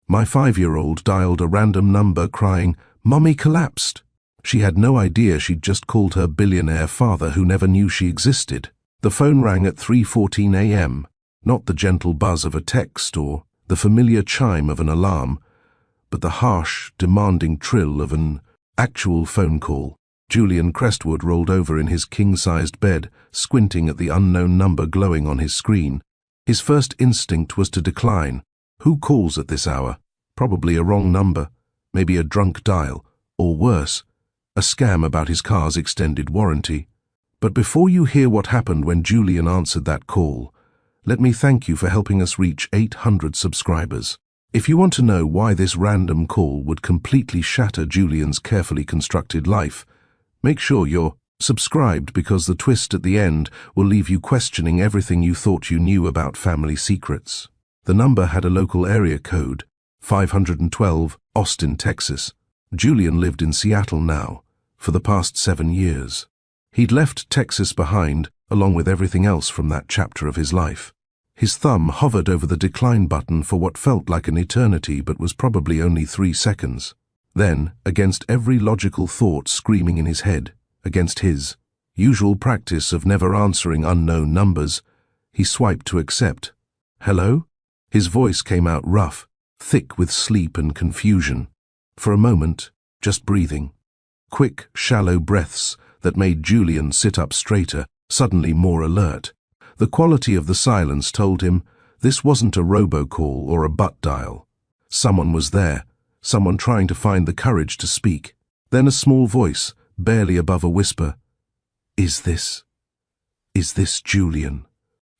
My 5-year-old dialed a random number crying, "Mommy collapsed." She had no idea she'd just called her billionaire father who never knew she existed. The phone rang at 3:14 a.m., not the gentle buzz of a text or the familiar chime of an alarm, but the harsh, demanding trill of an actual phone call. Julian Crestwood rolled over in his king-sized bed, squinting at the unknown number glowing on his screen. His first instinct was to decline. Who calls at this hour? Probably a wrong number, maybe a drunk dial, or worse, a scam about his car's extended warranty. But before you hear what happened when Julian answered that call, let me thank you for helping us reach 800 subscribers. If you want to know why this random call would completely shatter Julian's carefully constructed life, make sure you're subscribed, because the twist at the end will leave you questioning everything you thought you knew about family secrets. The number had a local area code, 512, Austin, Texas. Julian lived in Seattle now, for the past 7 years. He'd left Texas behind, along with everything else from that chapter of his life. His thumb hovered over the decline button for what felt like an eternity but was probably only 3 seconds. Then, against every logical thought screaming in his head, against his usual practice of never answering unknown numbers, he swiped to accept. "Hello?" His voice came out rough, thick with sleep and confusion. For a moment, just breathing. Quick, shallow breaths that made Julian sit up straighter, suddenly more alert. The quality of the silence told him this wasn't a robocall or a butt dial. Someone was there, someone trying to find the courage to speak. Then a small voice, barely above a whisper. Is this Julian?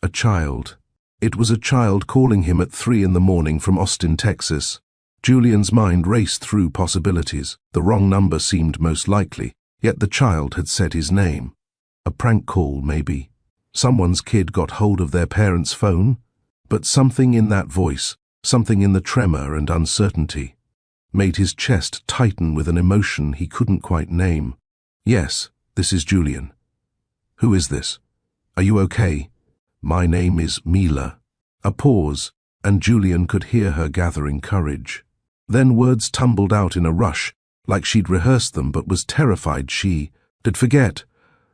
A child. It was a child calling him at 3 in the morning from Austin, Texas. Julian's mind raced through possibilities. The wrong number seemed most likely, yet the child had said his name. A prank call, maybe. Someone's kid got hold of their parents' phone? But something in that voice, something in the tremor and uncertainty, made his chest tighten with an emotion he couldn't quite name. "Yes, this is Julian." "Who is this? Are you okay?" "My name is Mila." A pause, and Julian could hear her gathering courage. Then words tumbled out in a rush, like she'd rehearsed them but was terrified she'd forget.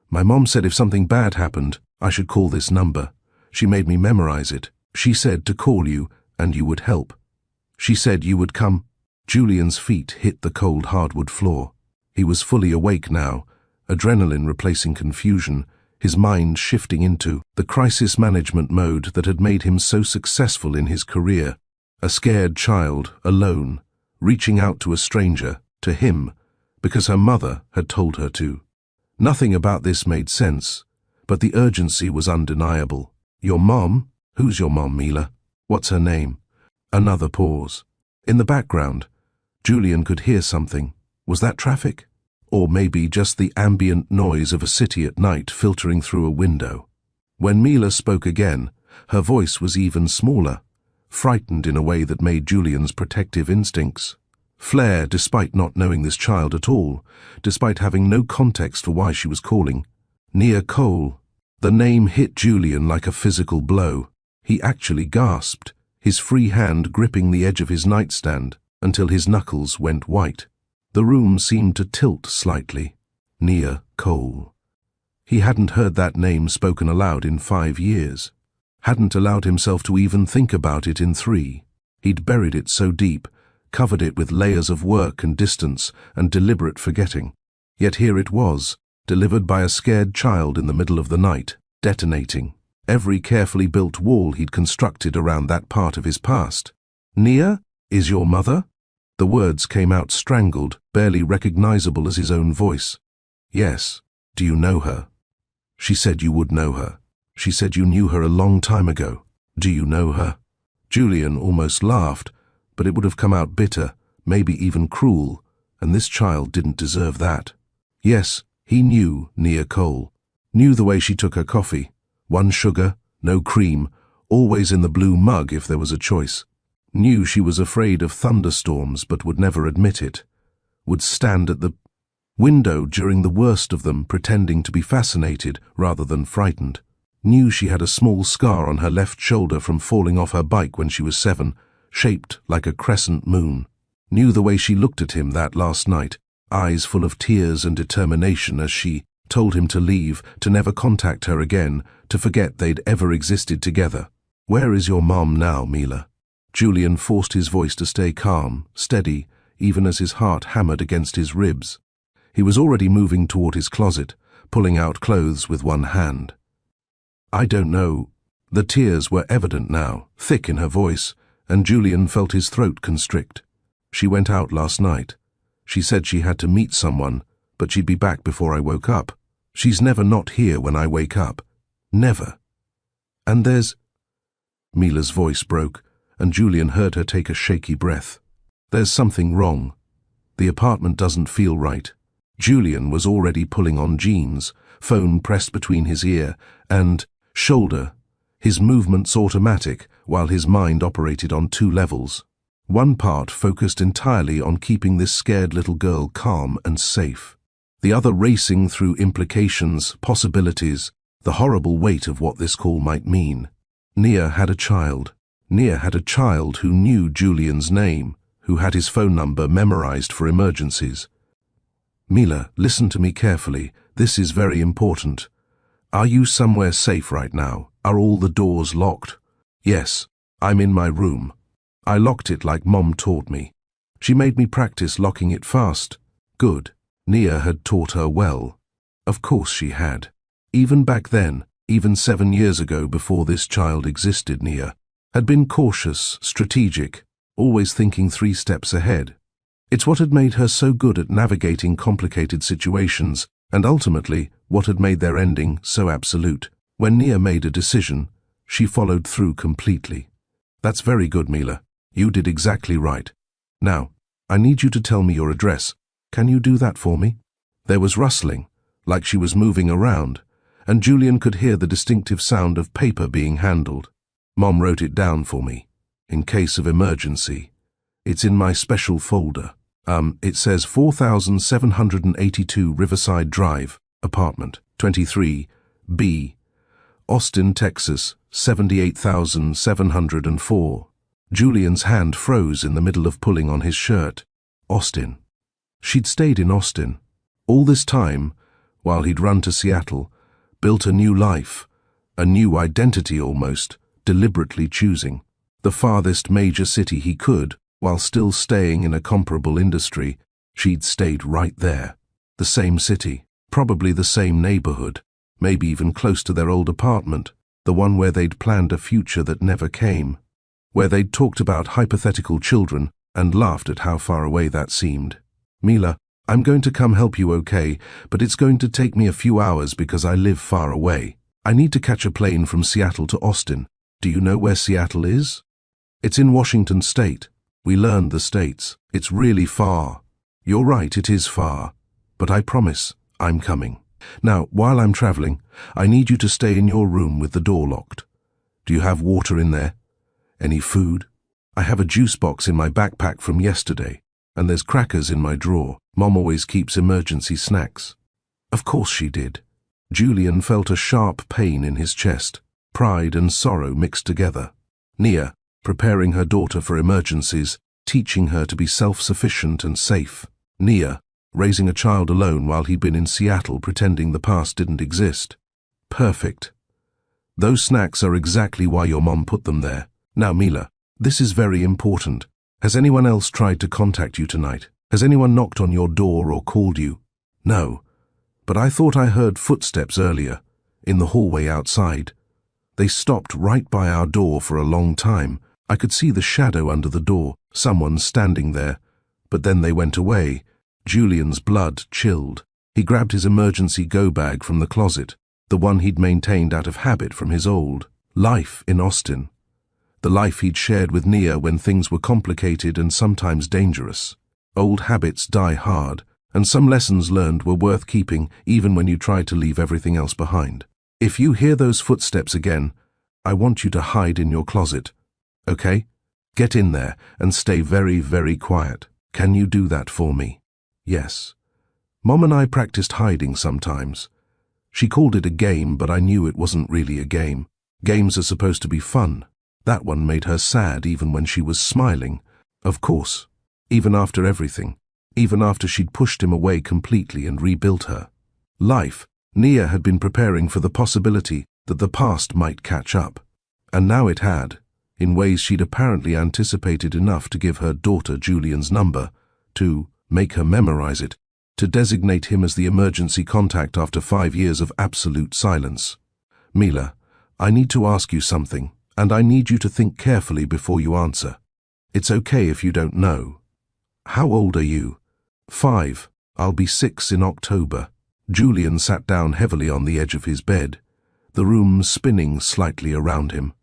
"My mom said if something bad happened, I should call this number. She made me memorize it. She said to call you, and you would help. She said you would come." Julian's feet hit the cold hardwood floor. He was fully awake now, adrenaline replacing confusion, his mind shifting into the crisis management mode that had made him so successful in his career. A scared child, alone, reaching out to a stranger, to him, because her mother had told her to. Nothing about this made sense, but the urgency was undeniable. "Your mom? Who's your mom, Mila? What's her name?" Another pause. In the background, Julian could hear something. Was that traffic? Or maybe just the ambient noise of a city at night filtering through a window. When Mila spoke again, her voice was even smaller, frightened in a way that made Julian's protective instincts flare despite not knowing this child at all, despite having no context for why she was calling. Nia Cole. The name hit Julian like a physical blow. He actually gasped, his free hand gripping the edge of his nightstand until his knuckles went white. The room seemed to tilt slightly. Nia Cole. He hadn't heard that name spoken aloud in 5 years. Hadn't allowed himself to even think about it in 3. He'd buried it so deep, covered it with layers of work and distance and deliberate forgetting. Yet here it was, delivered by a scared child in the middle of the night, detonating every carefully built wall he'd constructed around that part of his past. "Nia, is your mother?" The words came out strangled, barely recognizable as his own voice. "Yes. Do you know her?" "She said you would know her. She said you knew her a long time ago. Do you know her?" Julian almost laughed, but it would have come out bitter, maybe even cruel, and this child didn't deserve that. Yes, he knew Nia Cole. Knew the way she took her coffee. 1 sugar, no cream, always in the blue mug if there was a choice. Knew she was afraid of thunderstorms but would never admit it. Would stand at the window during the worst of them, pretending to be fascinated rather than frightened. Knew she had a small scar on her left shoulder from falling off her bike when she was 7. shaped like a crescent moon. Knew the way she looked at him that last night, eyes full of tears and determination as she told him to leave, to never contact her again, to forget they'd ever existed together. Where is your mom now, Mila? Julian forced his voice to stay calm, steady, even as his heart hammered against his ribs. He was already moving toward his closet, pulling out clothes with one hand. I don't know. The tears were evident now, thick in her voice, and Julian felt his throat constrict. She went out last night. She said she had to meet someone, but she'd be back before I woke up. She's never not here when I wake up. Never. And there's... Mila's voice broke, and Julian heard her take a shaky breath. There's something wrong. The apartment doesn't feel right. Julian was already pulling on jeans, phone pressed between his ear and shoulder, his movements automatic while his mind operated on 2 levels. One part focused entirely on keeping this scared little girl calm and safe. The other racing through implications, possibilities, the horrible weight of what this call might mean. Nia had a child. Nia had a child who knew Julian's name, who had his phone number memorized for emergencies. Mila, listen to me carefully. This is very important. Are you somewhere safe right now? Are all the doors locked? Yes, I'm in my room. I locked it like Mom taught me. She made me practice locking it fast. Good. Nia had taught her well. Of course she had. Even back then, even 7 years ago before this child existed, Nia had been cautious, strategic, always thinking 3 steps ahead. It's what had made her so good at navigating complicated situations, and ultimately what had made their ending so absolute. When Nia made a decision, she followed through completely. That's very good, Mila. You did exactly right. Now, I need you to tell me your address. Can you do that for me? There was rustling, like she was moving around, and Julian could hear the distinctive sound of paper being handled. Mom wrote it down for me, in case of emergency. It's in my special folder. It says 4782 Riverside Drive, apartment 23, B, Austin, Texas, 78704. Julian's hand froze in the middle of pulling on his shirt. Austin. She'd stayed in Austin. All this time, while he'd run to Seattle, built a new life, a new identity almost, deliberately choosing the farthest major city he could, while still staying in a comparable industry. She'd stayed right there. The same city, probably the same neighborhood, maybe even close to their old apartment, the one where they'd planned a future that never came, where they'd talked about hypothetical children and laughed at how far away that seemed. Mila, I'm going to come help you, okay, but it's going to take me a few hours because I live far away. I need to catch a plane from Seattle to Austin. Do you know where Seattle is? It's in Washington State. We learned the states. It's really far. You're right, it is far. But I promise, I'm coming. Now, while I'm traveling, I need you to stay in your room with the door locked. Do you have water in there? Any food? I have a juice box in my backpack from yesterday, and there's crackers in my drawer. Mom always keeps emergency snacks. Of course she did. Julian felt a sharp pain in his chest, pride and sorrow mixed together. Nia, preparing her daughter for emergencies, teaching her to be self-sufficient and safe. Nia, raising a child alone while he'd been in Seattle pretending the past didn't exist. Perfect. Those snacks are exactly why your mom put them there. Now, Mila, this is very important. Has anyone else tried to contact you tonight? Has anyone knocked on your door or called you? No. But I thought I heard footsteps earlier, in the hallway outside. They stopped right by our door for a long time. I could see the shadow under the door, someone standing there. But then they went away. Julian's blood chilled. He grabbed his emergency go-bag from the closet, the one he'd maintained out of habit from his old life in Austin. The life he'd shared with Nia when things were complicated and sometimes dangerous. Old habits die hard, and some lessons learned were worth keeping even when you tried to leave everything else behind. If you hear those footsteps again, I want you to hide in your closet. Okay? Get in there and stay very, very quiet. Can you do that for me? Yes. Mom and I practiced hiding sometimes. She called it a game, but I knew it wasn't really a game. Games are supposed to be fun. That one made her sad even when she was smiling. Of course, even after everything, even after she'd pushed him away completely and rebuilt her life, Nia had been preparing for the possibility that the past might catch up. And now it had, in ways she'd apparently anticipated enough to give her daughter Julian's number, to make her memorize it, to designate him as the emergency contact after 5 years of absolute silence. Mila, I need to ask you something, and I need you to think carefully before you answer. It's okay if you don't know. How old are you? 5. I'll be 6 in October. Julian sat down heavily on the edge of his bed, the room spinning slightly around him.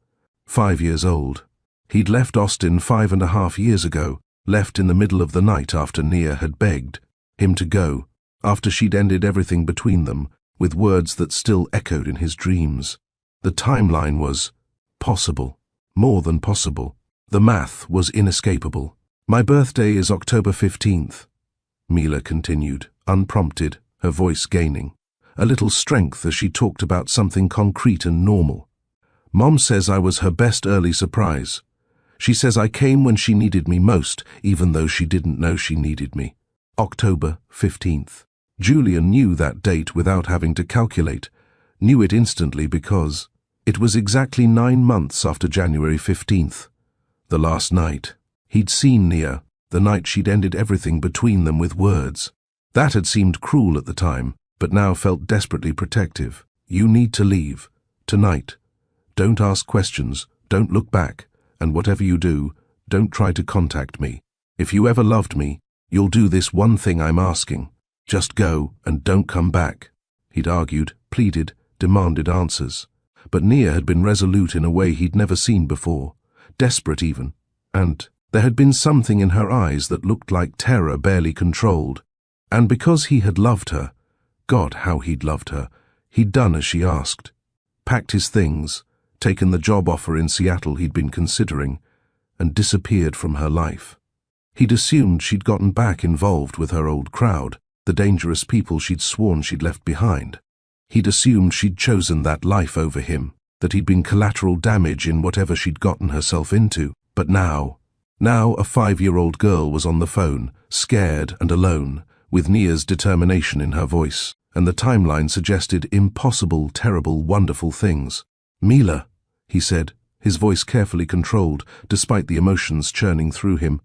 5 years old. He'd left Austin 5.5 years ago, left in the middle of the night after Nia had begged him to go, after she'd ended everything between them, with words that still echoed in his dreams. The timeline was possible, more than possible. The math was inescapable. My birthday is October 15th, Mila continued, unprompted, her voice gaining a little strength as she talked about something concrete and normal. Mom says I was her best early surprise. She says I came when she needed me most, even though she didn't know she needed me. October 15th. Julian knew that date without having to calculate, knew it instantly because it was exactly 9 months after January 15th. The last night. He'd seen Nia, the night she'd ended everything between them with words. That had seemed cruel at the time, but now felt desperately protective. You need to leave. Tonight. Don't ask questions, don't look back, and whatever you do, don't try to contact me. If you ever loved me, you'll do this one thing I'm asking. Just go and don't come back. He'd argued, pleaded, demanded answers. But Nia had been resolute in a way he'd never seen before, desperate even, and there had been something in her eyes that looked like terror barely controlled. And because he had loved her, God, how he'd loved her, he'd done as she asked. Packed his things, taken the job offer in Seattle he'd been considering, and disappeared from her life. He'd assumed she'd gotten back involved with her old crowd, the dangerous people she'd sworn she'd left behind. He'd assumed she'd chosen that life over him, that he'd been collateral damage in whatever she'd gotten herself into. But now a 5-year-old girl was on the phone, scared and alone, with Nia's determination in her voice, and the timeline suggested impossible, terrible, wonderful things. Mila, he said, his voice carefully controlled, despite the emotions churning through him.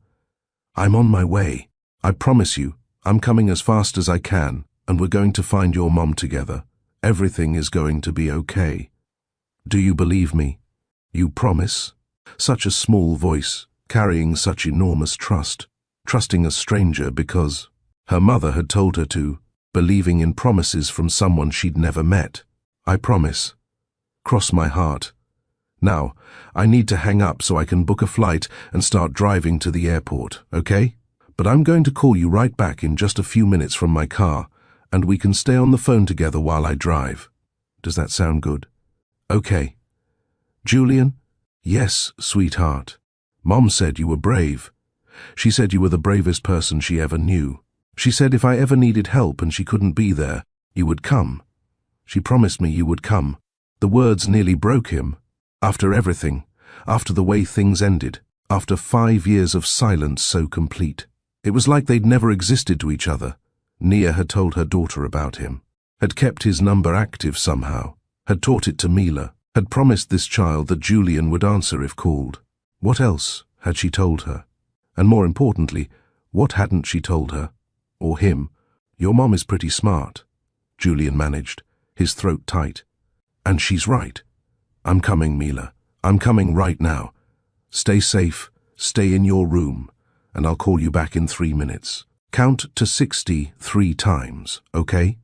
I'm on my way. I promise you, I'm coming as fast as I can, and we're going to find your mom together. Everything is going to be okay. Do you believe me? You promise? Such a small voice, carrying such enormous trust, trusting a stranger because her mother had told her to, believing in promises from someone she'd never met. I promise. Cross my heart. Now, I need to hang up so I can book a flight and start driving to the airport, okay? But I'm going to call you right back in just a few minutes from my car, and we can stay on the phone together while I drive. Does that sound good? Okay. Julian? Yes, sweetheart. Mom said you were brave. She said you were the bravest person she ever knew. She said if I ever needed help and she couldn't be there, you would come. She promised me you would come. The words nearly broke him. After everything, after the way things ended, after 5 years of silence so complete. It was like they'd never existed to each other. Nia had told her daughter about him, had kept his number active somehow, had taught it to Mila, had promised this child that Julian would answer if called. What else had she told her? And more importantly, what hadn't she told her? Or him? Your mom is pretty smart, Julian managed, his throat tight. And she's right. I'm coming, Mila. I'm coming right now. Stay safe, stay in your room, and I'll call you back in 3 minutes. Count to 60 3 times, okay?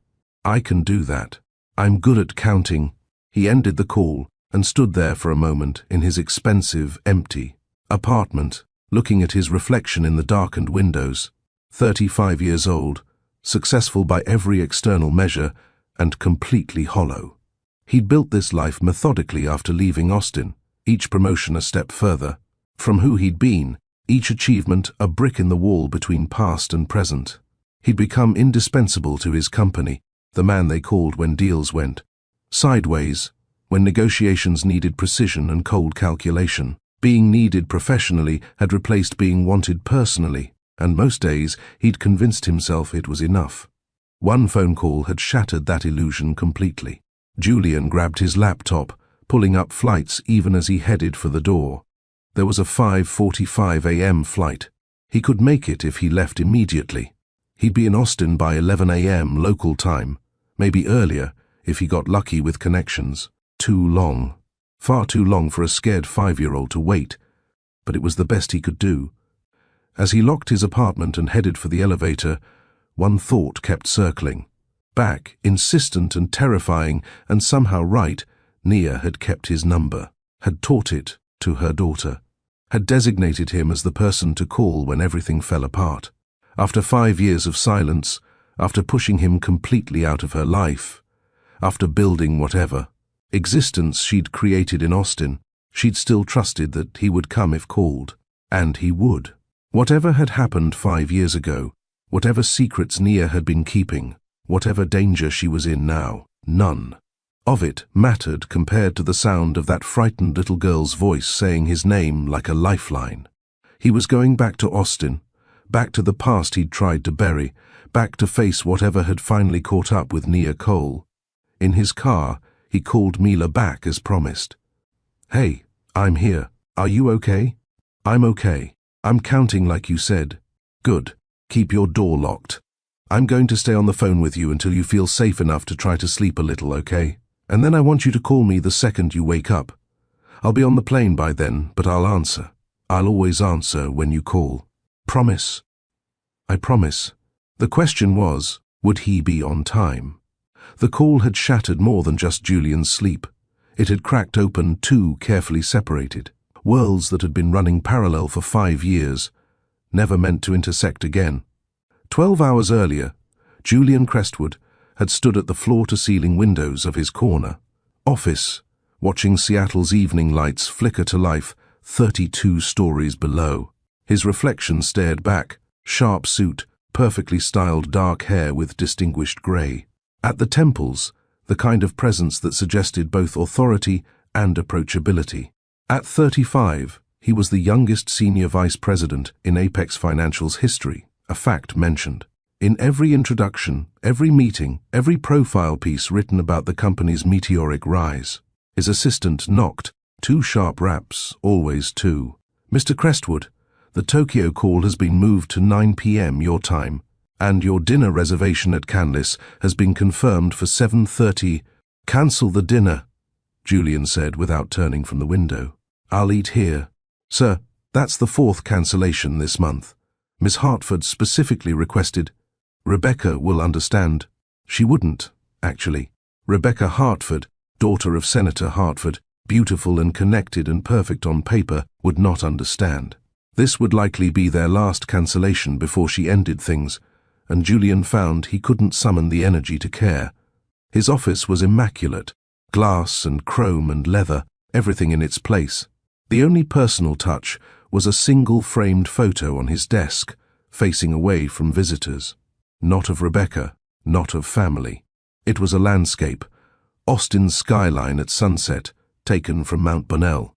I can do that. I'm good at counting. He ended the call and stood there for a moment in his expensive, empty apartment, looking at his reflection in the darkened windows. 35 years old, successful by every external measure, and completely hollow. He'd built this life methodically after leaving Austin, each promotion a step further. From who he'd been, each achievement a brick in the wall between past and present. He'd become indispensable to his company, the man they called when deals went sideways, when negotiations needed precision and cold calculation. Being needed professionally had replaced being wanted personally, and most days he'd convinced himself it was enough. One phone call had shattered that illusion completely. Julian grabbed his laptop, pulling up flights even as he headed for the door. There was a 5:45 a.m. flight. He could make it if he left immediately. He'd be in Austin by 11 a.m. local time, maybe earlier if he got lucky with connections. Too long. Far too long for a scared 5-year-old to wait, but it was the best he could do. As he locked his apartment and headed for the elevator, one thought kept circling. Back, insistent and terrifying, and somehow right, Nia had kept his number, had taught it to her daughter, had designated him as the person to call when everything fell apart. After 5 years of silence, after pushing him completely out of her life, after building whatever existence she'd created in Austin, she'd still trusted that he would come if called. And he would. Whatever had happened 5 years ago, whatever secrets Nia had been keeping, whatever danger she was in now, none of it mattered compared to the sound of that frightened little girl's voice saying his name like a lifeline. He was going back to Austin, back to the past he'd tried to bury, back to face whatever had finally caught up with Nia Cole. In his car, he called Mila back as promised. "Hey, I'm here. Are you okay?" "I'm okay. I'm counting like you said." "Good. Keep your door locked. I'm going to stay on the phone with you until you feel safe enough to try to sleep a little, okay? And then I want you to call me the second you wake up. I'll be on the plane by then, but I'll answer. I'll always answer when you call. Promise?" "I promise." The question was, would he be on time? The call had shattered more than just Julian's sleep. It had cracked open two carefully separated worlds that had been running parallel for 5 years, never meant to intersect again. 12 hours earlier, Julian Crestwood had stood at the floor-to-ceiling windows of his corner office, watching Seattle's evening lights flicker to life 32 stories below. His reflection stared back, sharp suit, perfectly styled dark hair with distinguished grey. At the temples, the kind of presence that suggested both authority and approachability. At 35, he was the youngest senior vice president in Apex Financial's history, a fact mentioned. In every introduction, every meeting, every profile piece written about the company's meteoric rise, his assistant knocked, 2 sharp raps, always 2. "Mr. Crestwood, the Tokyo call has been moved to 9 p.m. your time, and your dinner reservation at Canlis has been confirmed for 7:30. "Cancel the dinner," Julian said without turning from the window. "I'll eat here." "Sir, that's the 4th cancellation this month. Miss Hartford specifically requested—" "Rebecca will understand." She wouldn't, actually. Rebecca Hartford, daughter of Senator Hartford, beautiful and connected and perfect on paper, would not understand. This would likely be their last cancellation before she ended things, and Julian found he couldn't summon the energy to care. His office was immaculate, glass and chrome and leather, everything in its place. The only personal touch was a single framed photo on his desk, facing away from visitors. Not of Rebecca, not of family. It was a landscape, Austin's skyline at sunset, taken from Mount Bonnell.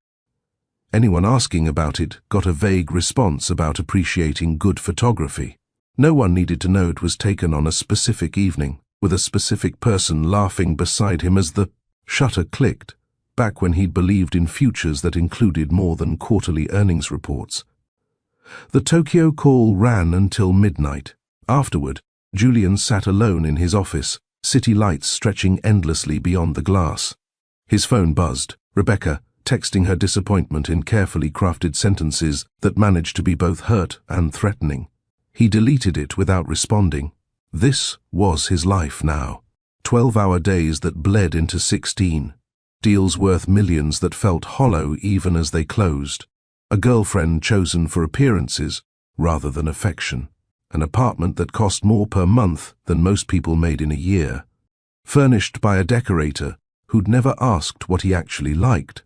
Anyone asking about it got a vague response about appreciating good photography. No one needed to know it was taken on a specific evening, with a specific person laughing beside him as the shutter clicked, back when he'd believed in futures that included more than quarterly earnings reports. The Tokyo call ran until midnight. Afterward, Julian sat alone in his office, city lights stretching endlessly beyond the glass. His phone buzzed, Rebecca texting her disappointment in carefully crafted sentences that managed to be both hurt and threatening. He deleted it without responding. This was his life now. 12-hour days that bled into 16. Deals worth millions that felt hollow even as they closed. A girlfriend chosen for appearances rather than affection. An apartment that cost more per month than most people made in a year. Furnished by a decorator who'd never asked what he actually liked.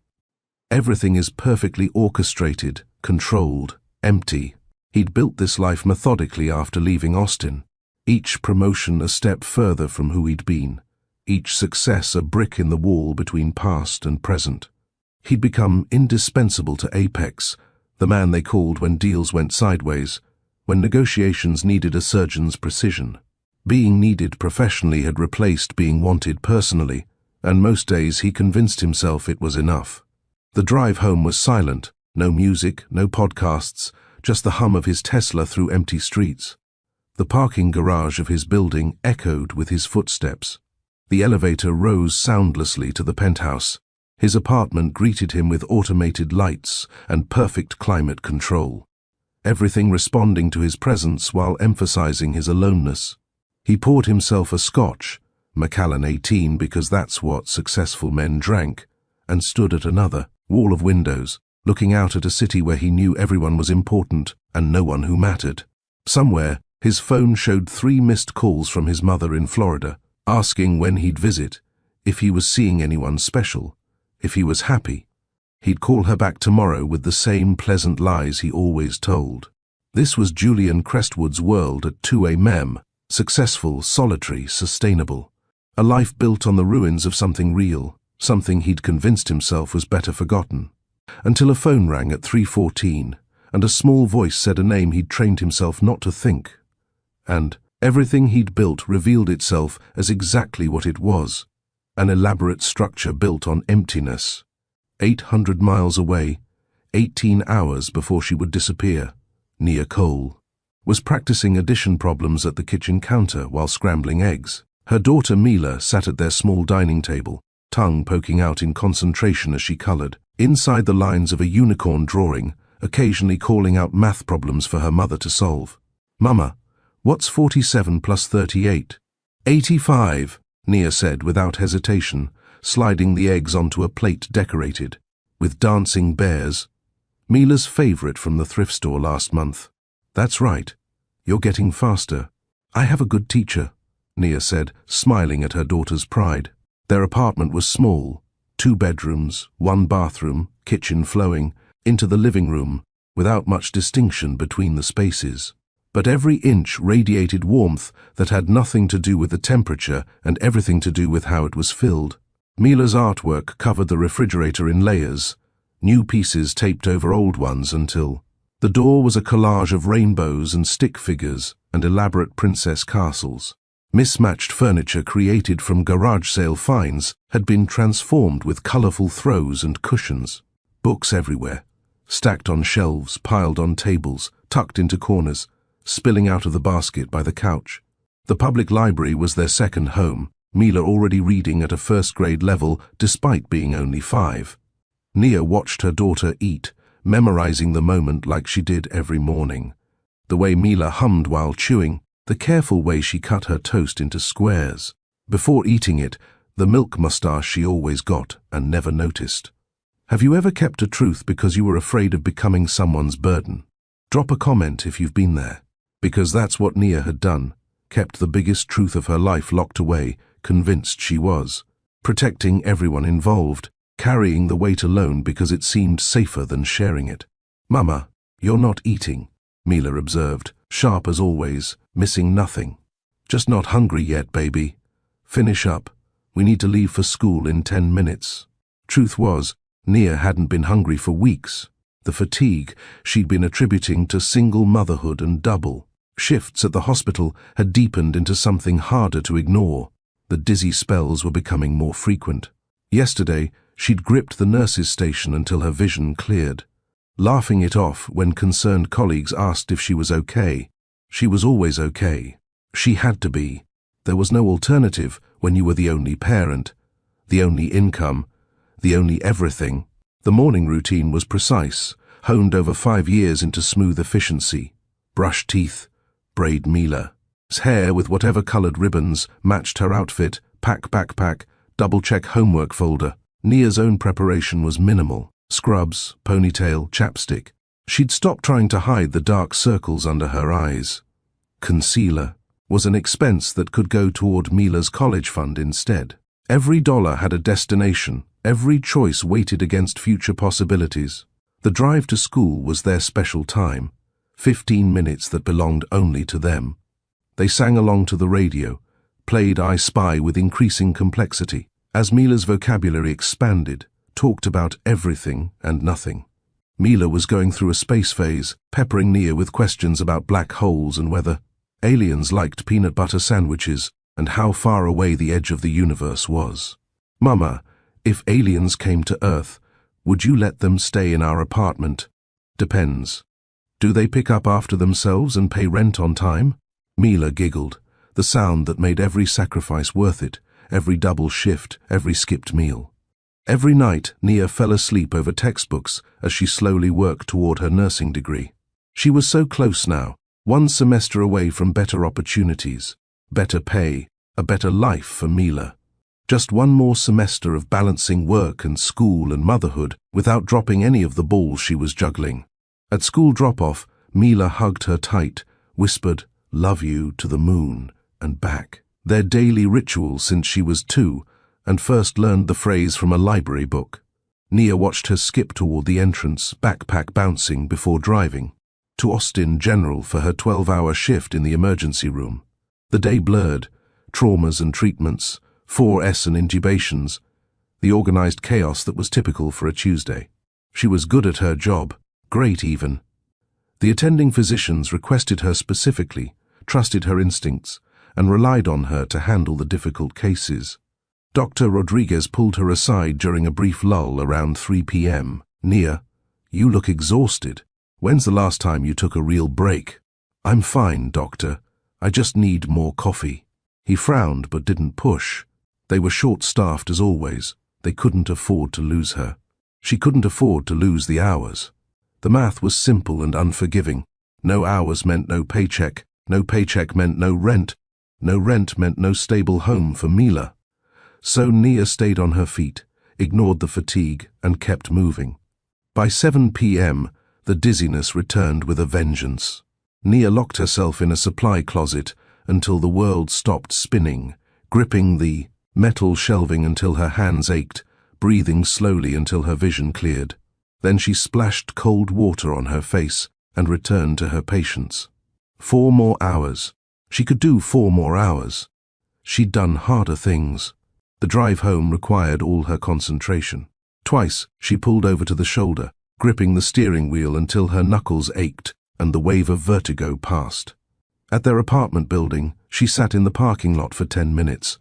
Everything is perfectly orchestrated, controlled, empty. He'd built this life methodically after leaving Austin. Each promotion a step further from who he'd been. Each success a brick in the wall between past and present. He'd become indispensable to Apex, the man they called when deals went sideways, when negotiations needed a surgeon's precision. Being needed professionally had replaced being wanted personally, and most days he convinced himself it was enough. The drive home was silent, no music, no podcasts, just the hum of his Tesla through empty streets. The parking garage of his building echoed with his footsteps. The elevator rose soundlessly to the penthouse. His apartment greeted him with automated lights and perfect climate control, everything responding to his presence while emphasizing his aloneness. He poured himself a scotch, Macallan 18 because that's what successful men drank, and stood at another wall of windows, looking out at a city where he knew everyone was important and no one who mattered. Somewhere, his phone showed 3 missed calls from his mother in Florida, asking when he'd visit, if he was seeing anyone special, if he was happy. He'd call her back tomorrow with the same pleasant lies he always told. This was Julian Crestwood's world at 2 a.m., successful, solitary, sustainable. A life built on the ruins of something real, something he'd convinced himself was better forgotten. Until a phone rang at 3:14, and a small voice said a name he'd trained himself not to think. And everything he'd built revealed itself as exactly what it was, an elaborate structure built on emptiness. 800 miles away, 18 hours before she would disappear, Nia Cole was practicing addition problems at the kitchen counter while scrambling eggs. Her daughter Mila sat at their small dining table, tongue poking out in concentration as she colored, inside the lines of a unicorn drawing, occasionally calling out math problems for her mother to solve. "Mama, what's 47 plus 38? 85, Nia said without hesitation, sliding the eggs onto a plate decorated with dancing bears. Mila's favorite from the thrift store last month. "That's right. You're getting faster. I have a good teacher," Nia said, smiling at her daughter's pride. Their apartment was small, 2 bedrooms, 1 bathroom, kitchen flowing into the living room, without much distinction between the spaces. But every inch radiated warmth that had nothing to do with the temperature and everything to do with how it was filled. Mila's artwork covered the refrigerator in layers, new pieces taped over old ones until the door was a collage of rainbows and stick figures and elaborate princess castles. Mismatched furniture created from garage sale finds had been transformed with colorful throws and cushions. Books everywhere, stacked on shelves, piled on tables, tucked into corners, spilling out of the basket by the couch. The public library was their second home, Mila already reading at a first-grade level despite being only 5. Nia watched her daughter eat, memorizing the moment like she did every morning. The way Mila hummed while chewing, the careful way she cut her toast into squares. Before eating it, the milk mustache she always got and never noticed. Have you ever kept a truth because you were afraid of becoming someone's burden? Drop a comment if you've been there. Because that's what Nia had done, kept the biggest truth of her life locked away, convinced she was. Protecting everyone involved, carrying the weight alone because it seemed safer than sharing it. "Mama, you're not eating," Mila observed, sharp as always, missing nothing. "Just not hungry yet, baby. Finish up. We need to leave for school in 10 minutes. Truth was, Nia hadn't been hungry for weeks. The fatigue she'd been attributing to single motherhood and double shifts at the hospital had deepened into something harder to ignore. The dizzy spells were becoming more frequent. Yesterday, she'd gripped the nurse's station until her vision cleared, laughing it off when concerned colleagues asked if she was okay. She was always okay. She had to be. There was no alternative when you were the only parent, the only income, the only everything. The morning routine was precise, honed over 5 years into smooth efficiency. Brush teeth, braid Mila's hair with whatever colored ribbons matched her outfit, pack backpack, double-check homework folder. Nia's own preparation was minimal. Scrubs, ponytail, chapstick. She'd stopped trying to hide the dark circles under her eyes. Concealer was an expense that could go toward Mila's college fund instead. Every dollar had a destination, every choice weighted against future possibilities. The drive to school was their special time, 15 minutes that belonged only to them. They sang along to the radio, played I Spy with increasing complexity. As Mila's vocabulary expanded, talked about everything and nothing. Mila was going through a space phase, peppering Nia with questions about black holes and whether aliens liked peanut butter sandwiches and how far away the edge of the universe was. "Mama, if aliens came to Earth, would you let them stay in our apartment?" "Depends. Do they pick up after themselves and pay rent on time?" Mila giggled, the sound that made every sacrifice worth it, every double shift, every skipped meal. Every night, Nia fell asleep over textbooks as she slowly worked toward her nursing degree. She was so close now, one semester away from better opportunities, better pay, a better life for Mila. Just one more semester of balancing work and school and motherhood without dropping any of the balls she was juggling. At school drop-off, Mila hugged her tight, whispered, "Love you" to the moon and back. Their daily ritual since she was 2, and first learned the phrase from a library book. Nia watched her skip toward the entrance, backpack bouncing before driving to Austin General for her 12-hour shift in the emergency room. The day blurred, traumas and treatments, 4S and intubations, the organized chaos that was typical for a Tuesday. She was good at her job, great even. The attending physicians requested her specifically, trusted her instincts, and relied on her to handle the difficult cases. Dr. Rodriguez pulled her aside during a brief lull around 3 p.m. "Nia, you look exhausted. When's the last time you took a real break?" "I'm fine, doctor. I just need more coffee." He frowned but didn't push. They were short-staffed as always. They couldn't afford to lose her. She couldn't afford to lose the hours. The math was simple and unforgiving. No hours meant no paycheck. No paycheck meant no rent. No rent meant no stable home for Mila. So Nia stayed on her feet, ignored the fatigue, and kept moving. By 7 p.m., the dizziness returned with a vengeance. Nia locked herself in a supply closet until the world stopped spinning, gripping the metal shelving until her hands ached, breathing slowly until her vision cleared. Then she splashed cold water on her face and returned to her patients. 4 more hours. She could do 4 more hours. She'd done harder things. The drive home required all her concentration. Twice, she pulled over to the shoulder, gripping the steering wheel until her knuckles ached and the wave of vertigo passed. At their apartment building, she sat in the parking lot for 10 minutes,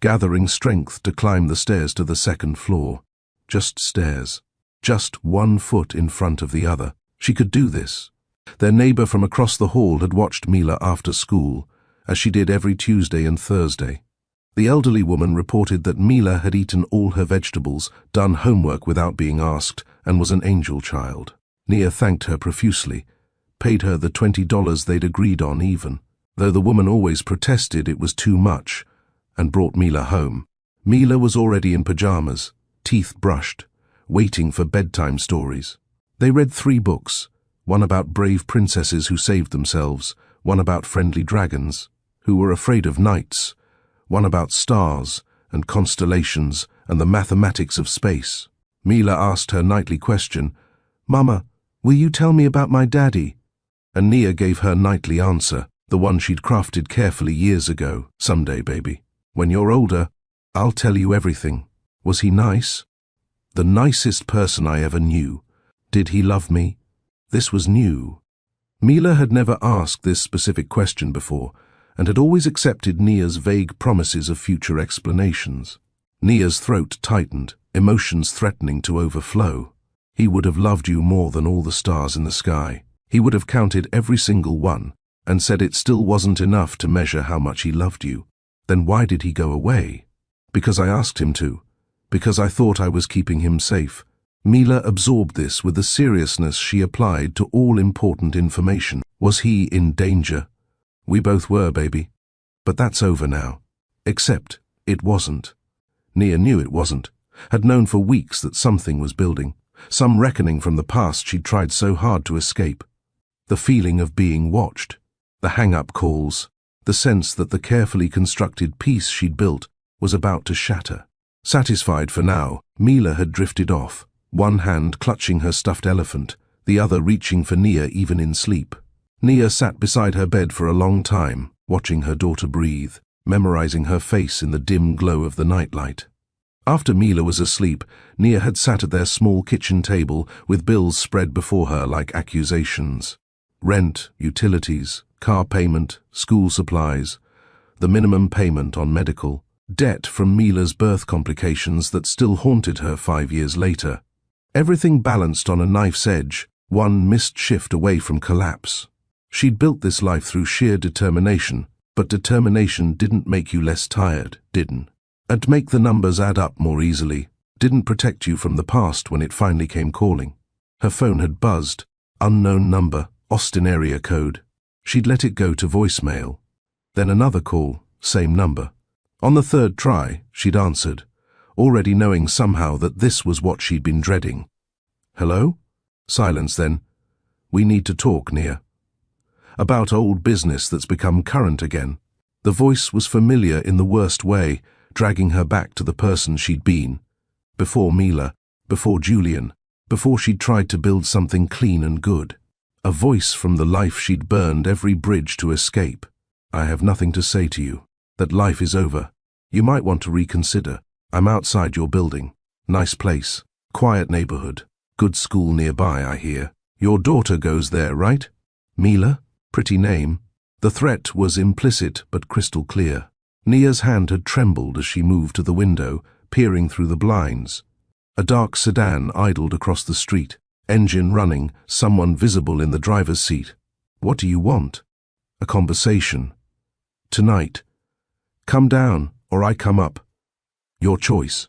gathering strength to climb the stairs to the 2nd floor. Just stairs. Just 1 foot in front of the other. She could do this. Their neighbor from across the hall had watched Mila after school, as she did every Tuesday and Thursday. The elderly woman reported that Mila had eaten all her vegetables, done homework without being asked, and was an angel child. Nia thanked her profusely, paid her the $20 they'd agreed on even, though the woman always protested it was too much, and brought Mila home. Mila was already in pajamas, teeth brushed, waiting for bedtime stories. They read 3 books, one about brave princesses who saved themselves, one about friendly dragons, who were afraid of knights, one about stars and constellations and the mathematics of space. Mila asked her nightly question, "Mama, will you tell me about my daddy?" And Nia gave her nightly answer, the one she'd crafted carefully years ago. "Someday, baby. When you're older, I'll tell you everything." Was he nice? The nicest person I ever knew. Did he love me? This was new. Mila had never asked this specific question before, and had always accepted Nia's vague promises of future explanations. Nia's throat tightened, emotions threatening to overflow. He would have loved you more than all the stars in the sky. He would have counted every single one, and said it still wasn't enough to measure how much he loved you. Then why did he go away? Because I asked him to. Because I thought I was keeping him safe. Mila absorbed this with the seriousness she applied to all important information. Was he in danger? We both were, baby. But that's over now. Except it wasn't. Nia knew it wasn't, had known for weeks that something was building, some reckoning from the past she'd tried so hard to escape. The feeling of being watched, the hang-up calls, the sense that the carefully constructed peace she'd built was about to shatter. Satisfied for now, Mila had drifted off, one hand clutching her stuffed elephant, the other reaching for Nia even in sleep. Nia sat beside her bed for a long time, watching her daughter breathe, memorizing her face in the dim glow of the nightlight. After Mila was asleep, Nia had sat at their small kitchen table with bills spread before her like accusations. Rent, utilities, car payment, school supplies, the minimum payment on medical, debt from Mila's birth complications that still haunted her 5 years later. Everything balanced on a knife's edge, one missed shift away from collapse. She'd built this life through sheer determination, but determination didn't make you less tired, didn't? And make the numbers add up more easily, didn't protect you from the past when it finally came calling. Her phone had buzzed, unknown number, Austin area code. She'd let it go to voicemail. Then another call, same number. On the third try, she'd answered, already knowing somehow that this was what she'd been dreading. Hello? Silence then. We need to talk, Nia. About old business that's become current again. The voice was familiar in the worst way, dragging her back to the person she'd been. Before Mila, before Julian, before she'd tried to build something clean and good. A voice from the life she'd burned every bridge to escape. I have nothing to say to you. That life is over. You might want to reconsider. I'm outside your building. Nice place. Quiet neighborhood. Good school nearby, I hear. Your daughter goes there, right? Mila? Pretty name. The threat was implicit but crystal clear. Nia's hand had trembled as she moved to the window, peering through the blinds. A dark sedan idled across the street, engine running, someone visible in the driver's seat. What do you want? A conversation. Tonight. Come down, or I come up. Your choice.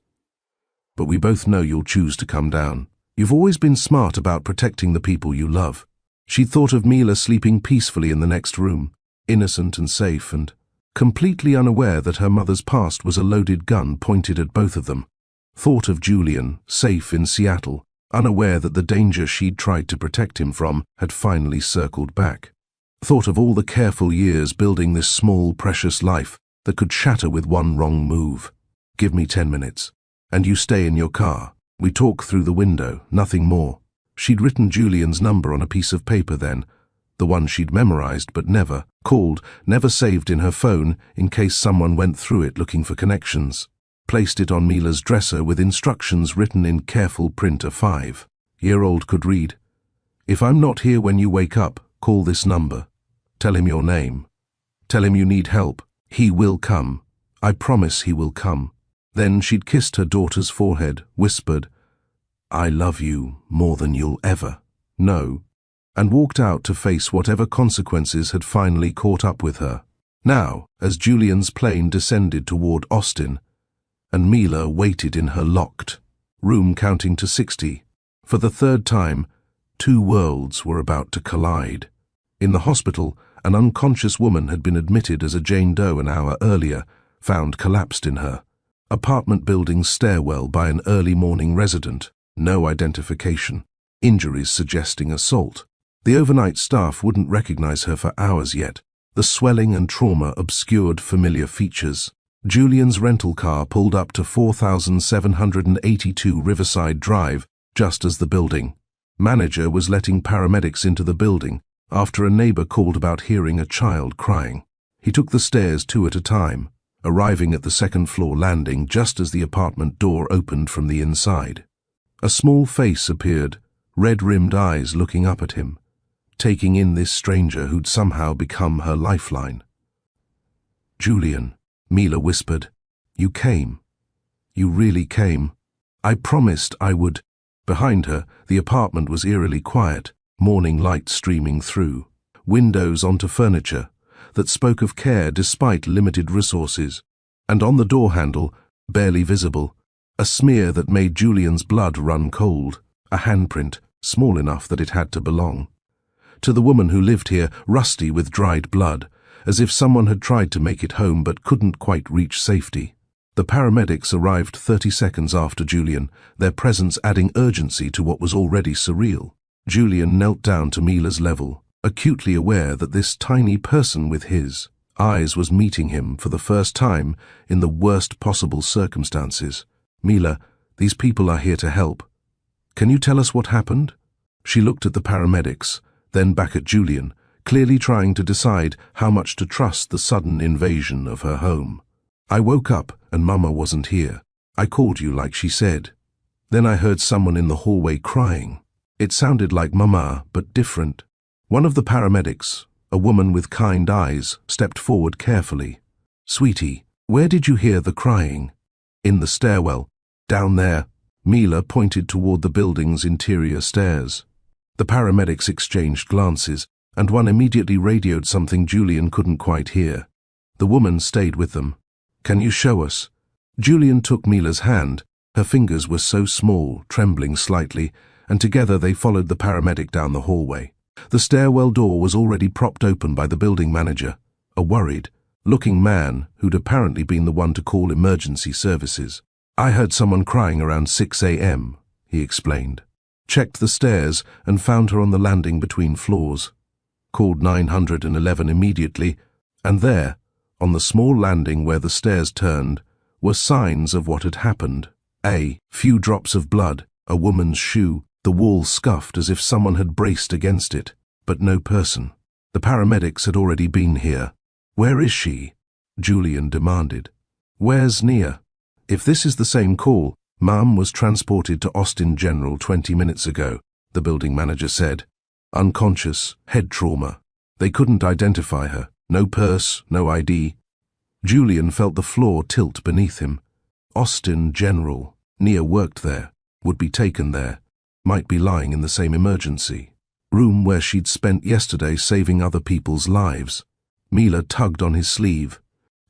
But we both know you'll choose to come down. You've always been smart about protecting the people you love. She'd thought of Mila sleeping peacefully in the next room, innocent and safe, and completely unaware that her mother's past was a loaded gun pointed at both of them. Thought of Julian, safe in Seattle, unaware that the danger she'd tried to protect him from had finally circled back. Thought of all the careful years building this small, precious life that could shatter with one wrong move. Give me 10 minutes, and you stay in your car. We talk through the window, nothing more. She'd written Julian's number on a piece of paper then, the one she'd memorized but never called, never saved in her phone in case someone went through it looking for connections. Placed it on Mila's dresser with instructions written in careful print a 5-year-old could read. If I'm not here when you wake up, call this number. Tell him your name. Tell him you need help. He will come. I promise he will come. Then she'd kissed her daughter's forehead, whispered, I love you more than you'll ever know, and walked out to face whatever consequences had finally caught up with her. Now, as Julian's plane descended toward Austin, and Mila waited in her locked room counting to 60, for the third time, two worlds were about to collide. In the hospital, an unconscious woman had been admitted as a Jane Doe an hour earlier, found collapsed in her apartment building's stairwell by an early morning resident. No identification. Injuries suggesting assault. The overnight staff wouldn't recognize her for hours yet. The swelling and trauma obscured familiar features. Julian's rental car pulled up to 4782 Riverside Drive just as the building manager was letting paramedics into the building after a neighbor called about hearing a child crying. He took the stairs 2 at a time, arriving at the second-floor landing just as the apartment door opened from the inside. A small face appeared, red-rimmed eyes looking up at him, taking in this stranger who'd somehow become her lifeline. Julian, Mila whispered. You came. You really came. I promised I would. Behind her, the apartment was eerily quiet, morning light streaming through. Windows onto furniture that spoke of care despite limited resources. And on the door handle, barely visible, a smear that made Julian's blood run cold, a handprint, small enough that it had to belong. To the woman who lived here, rusty with dried blood, as if someone had tried to make it home but couldn't quite reach safety. The paramedics arrived 30 seconds after Julian, their presence adding urgency to what was already surreal. Julian knelt down to Mila's level, acutely aware that this tiny person with his eyes was meeting him for the first time in the worst possible circumstances. Mila, these people are here to help. Can you tell us what happened? She looked at the paramedics, then back at Julian, clearly trying to decide how much to trust the sudden invasion of her home. I woke up and Mama wasn't here. I called you like she said. Then I heard someone in the hallway crying. It sounded like Mama, but different. One of the paramedics, a woman with kind eyes, stepped forward carefully. Sweetie, where did you hear the crying? In the stairwell. Down there. Mila pointed toward the building's interior stairs. The paramedics exchanged glances, and one immediately radioed something Julian couldn't quite hear. The woman stayed with them. Can you show us? Julian took Mila's hand. Her fingers were so small, trembling slightly, and together they followed the paramedic down the hallway. The stairwell door was already propped open by the building manager, a worried-looking man who'd apparently been the one to call emergency services. I heard someone crying around 6 a.m., he explained. Checked the stairs and found her on the landing between floors. Called 911 immediately, and there, on the small landing where the stairs turned, were signs of what had happened. A few drops of blood, a woman's shoe, the wall scuffed as if someone had braced against it, but no person. The paramedics had already been here. Where is she? Julian demanded. Where's Nia? If this is the same call, Mom was transported to Austin General 20 minutes ago, the building manager said. Unconscious, head trauma. They couldn't identify her. No purse, no ID. Julian felt the floor tilt beneath him. Austin General. Nia worked there, would be taken there, might be lying in the same emergency room where she'd spent yesterday saving other people's lives. Mila tugged on his sleeve.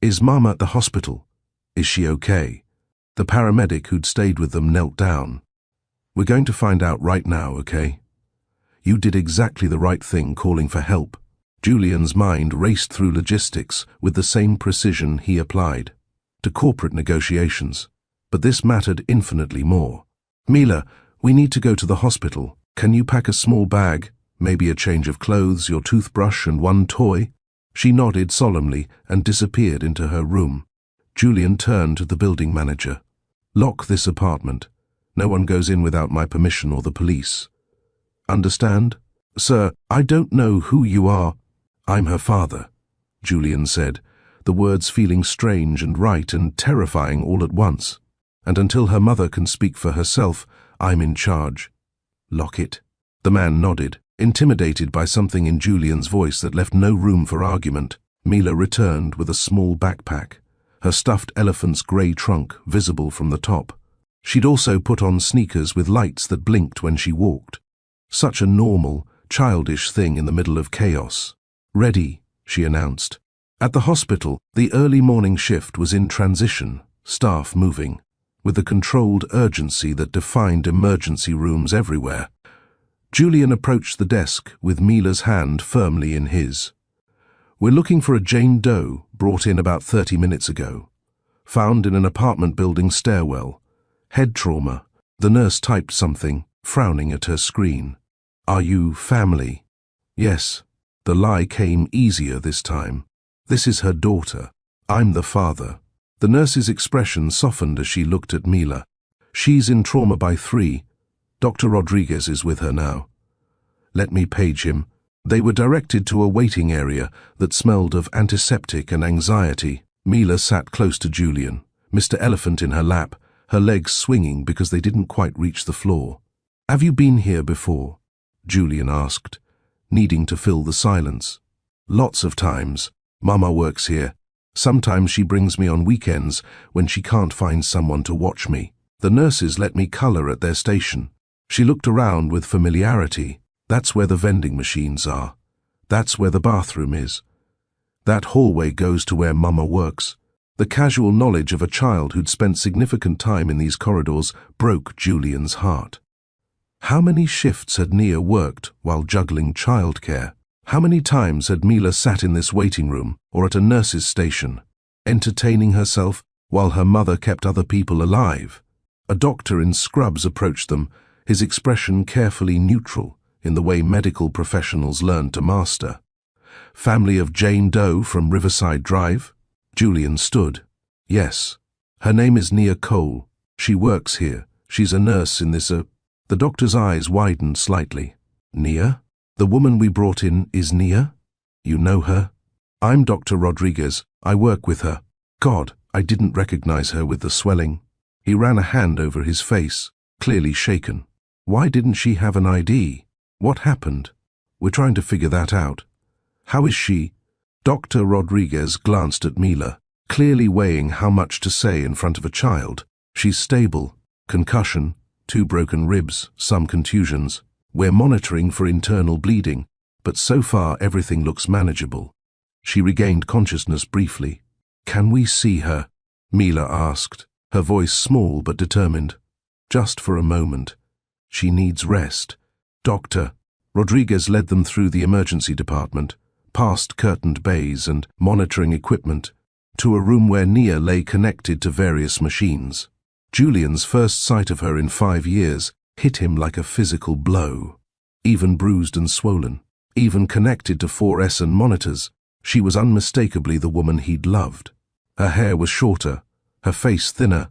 Is Mom at the hospital? Is she okay? The paramedic who'd stayed with them knelt down. We're going to find out right now, okay? You did exactly the right thing calling for help. Julian's mind raced through logistics with the same precision he applied to corporate negotiations, but this mattered infinitely more. Mila, we need to go to the hospital. Can you pack a small bag, maybe a change of clothes, your toothbrush and one toy? She nodded solemnly and disappeared into her room. Julian turned to the building manager. Lock this apartment. No one goes in without my permission or the police. Understand? Sir, I don't know who you are. I'm her father, Julian said, the words feeling strange and right and terrifying all at once. And until her mother can speak for herself, I'm in charge. Lock it. The man nodded, intimidated by something in Julian's voice that left no room for argument. Mila returned with a small backpack, her stuffed elephant's grey trunk visible from the top. She'd also put on sneakers with lights that blinked when she walked. Such a normal, childish thing in the middle of chaos. Ready, she announced. At the hospital, the early morning shift was in transition, staff moving, with the controlled urgency that defined emergency rooms everywhere. Julian approached the desk with Mila's hand firmly in his. We're looking for a Jane Doe brought in about 30 minutes ago. Found in an apartment building stairwell. Head trauma. The nurse typed something, frowning at her screen. Are you family? Yes. The lie came easier this time. This is her daughter. I'm the father. The nurse's expression softened as she looked at Mila. She's in trauma by 3. Dr. Rodriguez is with her now. Let me page him. They were directed to a waiting area that smelled of antiseptic and anxiety. Mila sat close to Julian, Mr. Elephant in her lap, her legs swinging because they didn't quite reach the floor. Have you been here before? Julian asked, needing to fill the silence. Lots of times. Mama works here. Sometimes she brings me on weekends when she can't find someone to watch me. The nurses let me color at their station. She looked around with familiarity. That's where the vending machines are. That's where the bathroom is. That hallway goes to where Mama works. The casual knowledge of a child who'd spent significant time in these corridors broke Julian's heart. How many shifts had Nia worked while juggling childcare? How many times had Mila sat in this waiting room or at a nurse's station, entertaining herself while her mother kept other people alive? A doctor in scrubs approached them, his expression carefully neutral in the way medical professionals learn to master. Family of Jane Doe from Riverside Drive? Julian stood. Yes. Her name is Nia Cole. She works here. She's a nurse in this, The doctor's eyes widened slightly. Nia? The woman we brought in is Nia? You know her? I'm Dr. Rodriguez. I work with her. God, I didn't recognize her with the swelling. He ran a hand over his face, clearly shaken. Why didn't she have an ID? What happened? We're trying to figure that out. How is she? Dr. Rodriguez glanced at Mila, clearly weighing how much to say in front of a child. She's stable. Concussion, 2 broken ribs, some contusions. We're monitoring for internal bleeding, but so far everything looks manageable. She regained consciousness briefly. Can we see her? Mila asked, her voice small but determined. Just for a moment. She needs rest. Doctor. Rodriguez led them through the emergency department, past curtained bays and monitoring equipment, to a room where Nia lay connected to various machines. Julian's first sight of her in 5 years hit him like a physical blow. Even bruised and swollen, even connected to 4S and monitors, she was unmistakably the woman he'd loved. Her hair was shorter, her face thinner,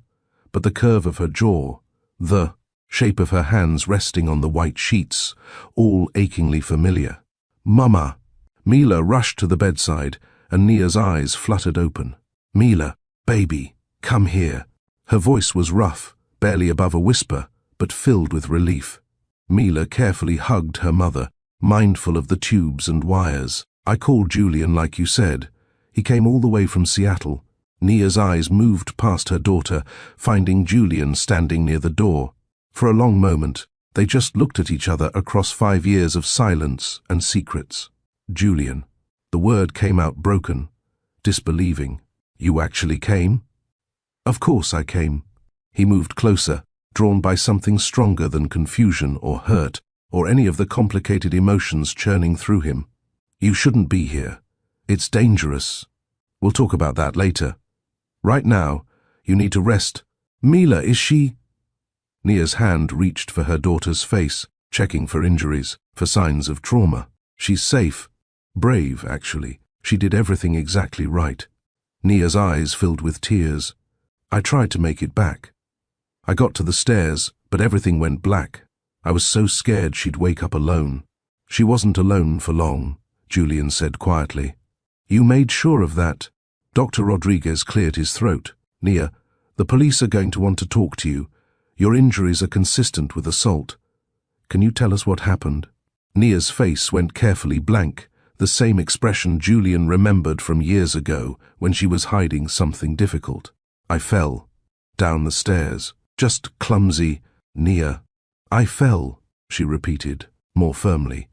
but the curve of her jaw, the shape of her hands resting on the white sheets, all achingly familiar. Mama! Mila rushed to the bedside, and Nia's eyes fluttered open. Mila, baby, come here. Her voice was rough, barely above a whisper, but filled with relief. Mila carefully hugged her mother, mindful of the tubes and wires. I called Julian like you said. He came all the way from Seattle. Nia's eyes moved past her daughter, finding Julian standing near the door. For a long moment, they just looked at each other across 5 years of silence and secrets. Julian. The word came out broken, disbelieving. You actually came? Of course I came. He moved closer, drawn by something stronger than confusion or hurt, or any of the complicated emotions churning through him. You shouldn't be here. It's dangerous. We'll talk about that later. Right now, you need to rest. Mila, is she? Nia's hand reached for her daughter's face, checking for injuries, for signs of trauma. She's safe. Brave, actually. She did everything exactly right. Nia's eyes filled with tears. I tried to make it back. I got to the stairs, but everything went black. I was so scared she'd wake up alone. She wasn't alone for long, Julian said quietly. You made sure of that. Dr. Rodriguez cleared his throat. Nia, the police are going to want to talk to you. Your injuries are consistent with assault. Can you tell us what happened? Nia's face went carefully blank, the same expression Julian remembered from years ago when she was hiding something difficult. I fell. Down the stairs. Just clumsy. Nia. I fell, she repeated, more firmly.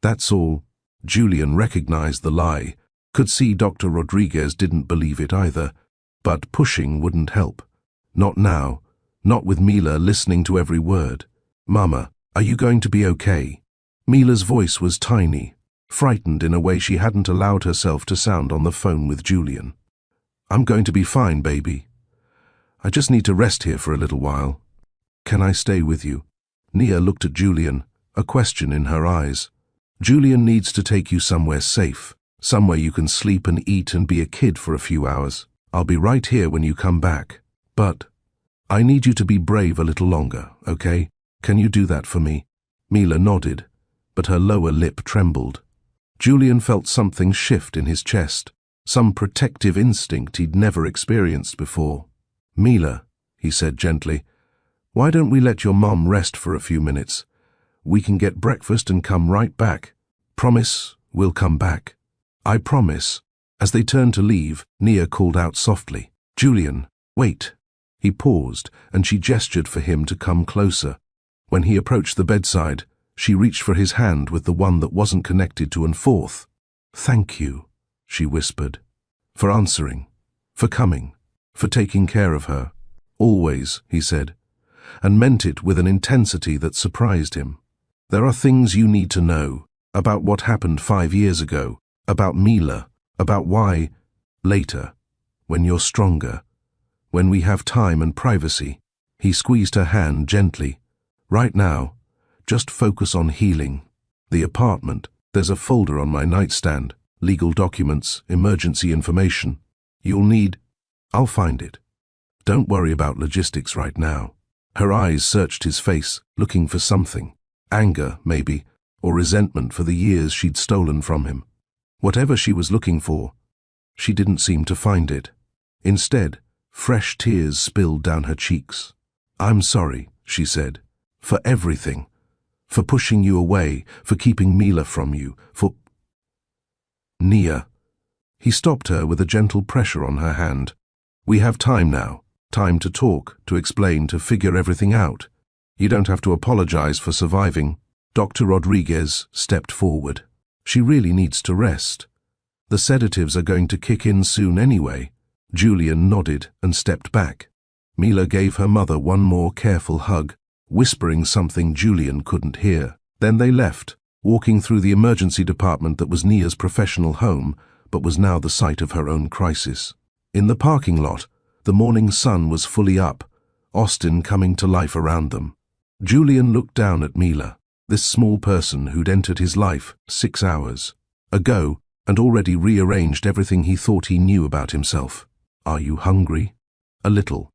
That's all. Julian recognized the lie, could see Dr. Rodriguez didn't believe it either, but pushing wouldn't help. Not now. Not with Mila listening to every word. Mama, are you going to be okay? Mila's voice was tiny, frightened in a way she hadn't allowed herself to sound on the phone with Julian. I'm going to be fine, baby. I just need to rest here for a little while. Can I stay with you? Nia looked at Julian, a question in her eyes. Julian needs to take you somewhere safe, somewhere you can sleep and eat and be a kid for a few hours. I'll be right here when you come back. But I need you to be brave a little longer, okay? Can you do that for me? Mila nodded, but her lower lip trembled. Julian felt something shift in his chest, some protective instinct he'd never experienced before. Mila, he said gently, why don't we let your mom rest for a few minutes? We can get breakfast and come right back. Promise, we'll come back. I promise. As they turned to leave, Nia called out softly, Julian, wait. He paused, and she gestured for him to come closer. When he approached the bedside, she reached for his hand with the one that wasn't connected to N4. Thank you, she whispered, for answering, for coming, for taking care of her. Always, he said, and meant it with an intensity that surprised him. There are things you need to know about what happened 5 years ago, about Mila, about why, later, when you're stronger, when we have time and privacy. He squeezed her hand gently. Right now, just focus on healing. The apartment, there's a folder on my nightstand, legal documents, emergency information. You'll need, I'll find it. Don't worry about logistics right now. Her eyes searched his face, looking for something. Anger, maybe, or resentment for the years she'd stolen from him. Whatever she was looking for, she didn't seem to find it. Instead, Fresh tears spilled down her cheeks. "I'm sorry," she said, "for everything. For pushing you away, for keeping Mila from you, for—" "Nia." He stopped her with a gentle pressure on her hand. "We have time now. Time to talk, to explain, to figure everything out. You don't have to apologize for surviving." Dr. Rodriguez stepped forward. "She really needs to rest. The sedatives are going to kick in soon anyway." Julian nodded and stepped back. Mila gave her mother one more careful hug, whispering something Julian couldn't hear. Then they left, walking through the emergency department that was Nia's professional home, but was now the site of her own crisis. In the parking lot, the morning sun was fully up, Austin coming to life around them. Julian looked down at Mila, this small person who'd entered his life 6 hours ago and already rearranged everything he thought he knew about himself. "Are you hungry?" "A little.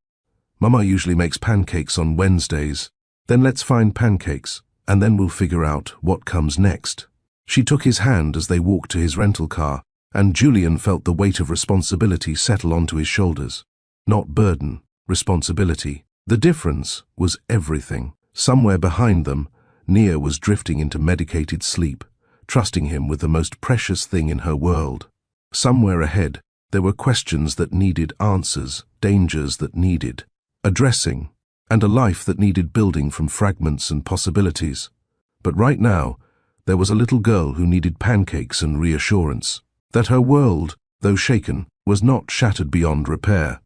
Mama usually makes pancakes on Wednesdays. Then let's find pancakes, and then we'll figure out what comes next." She took his hand as they walked to his rental car, and Julian felt the weight of responsibility settle onto his shoulders. Not burden, responsibility. The difference was everything. Somewhere behind them, Nia was drifting into medicated sleep, trusting him with the most precious thing in her world. Somewhere ahead, there were questions that needed answers, dangers that needed addressing, and a life that needed building from fragments and possibilities. But right now, there was a little girl who needed pancakes and reassurance. That her world, though shaken, was not shattered beyond repair.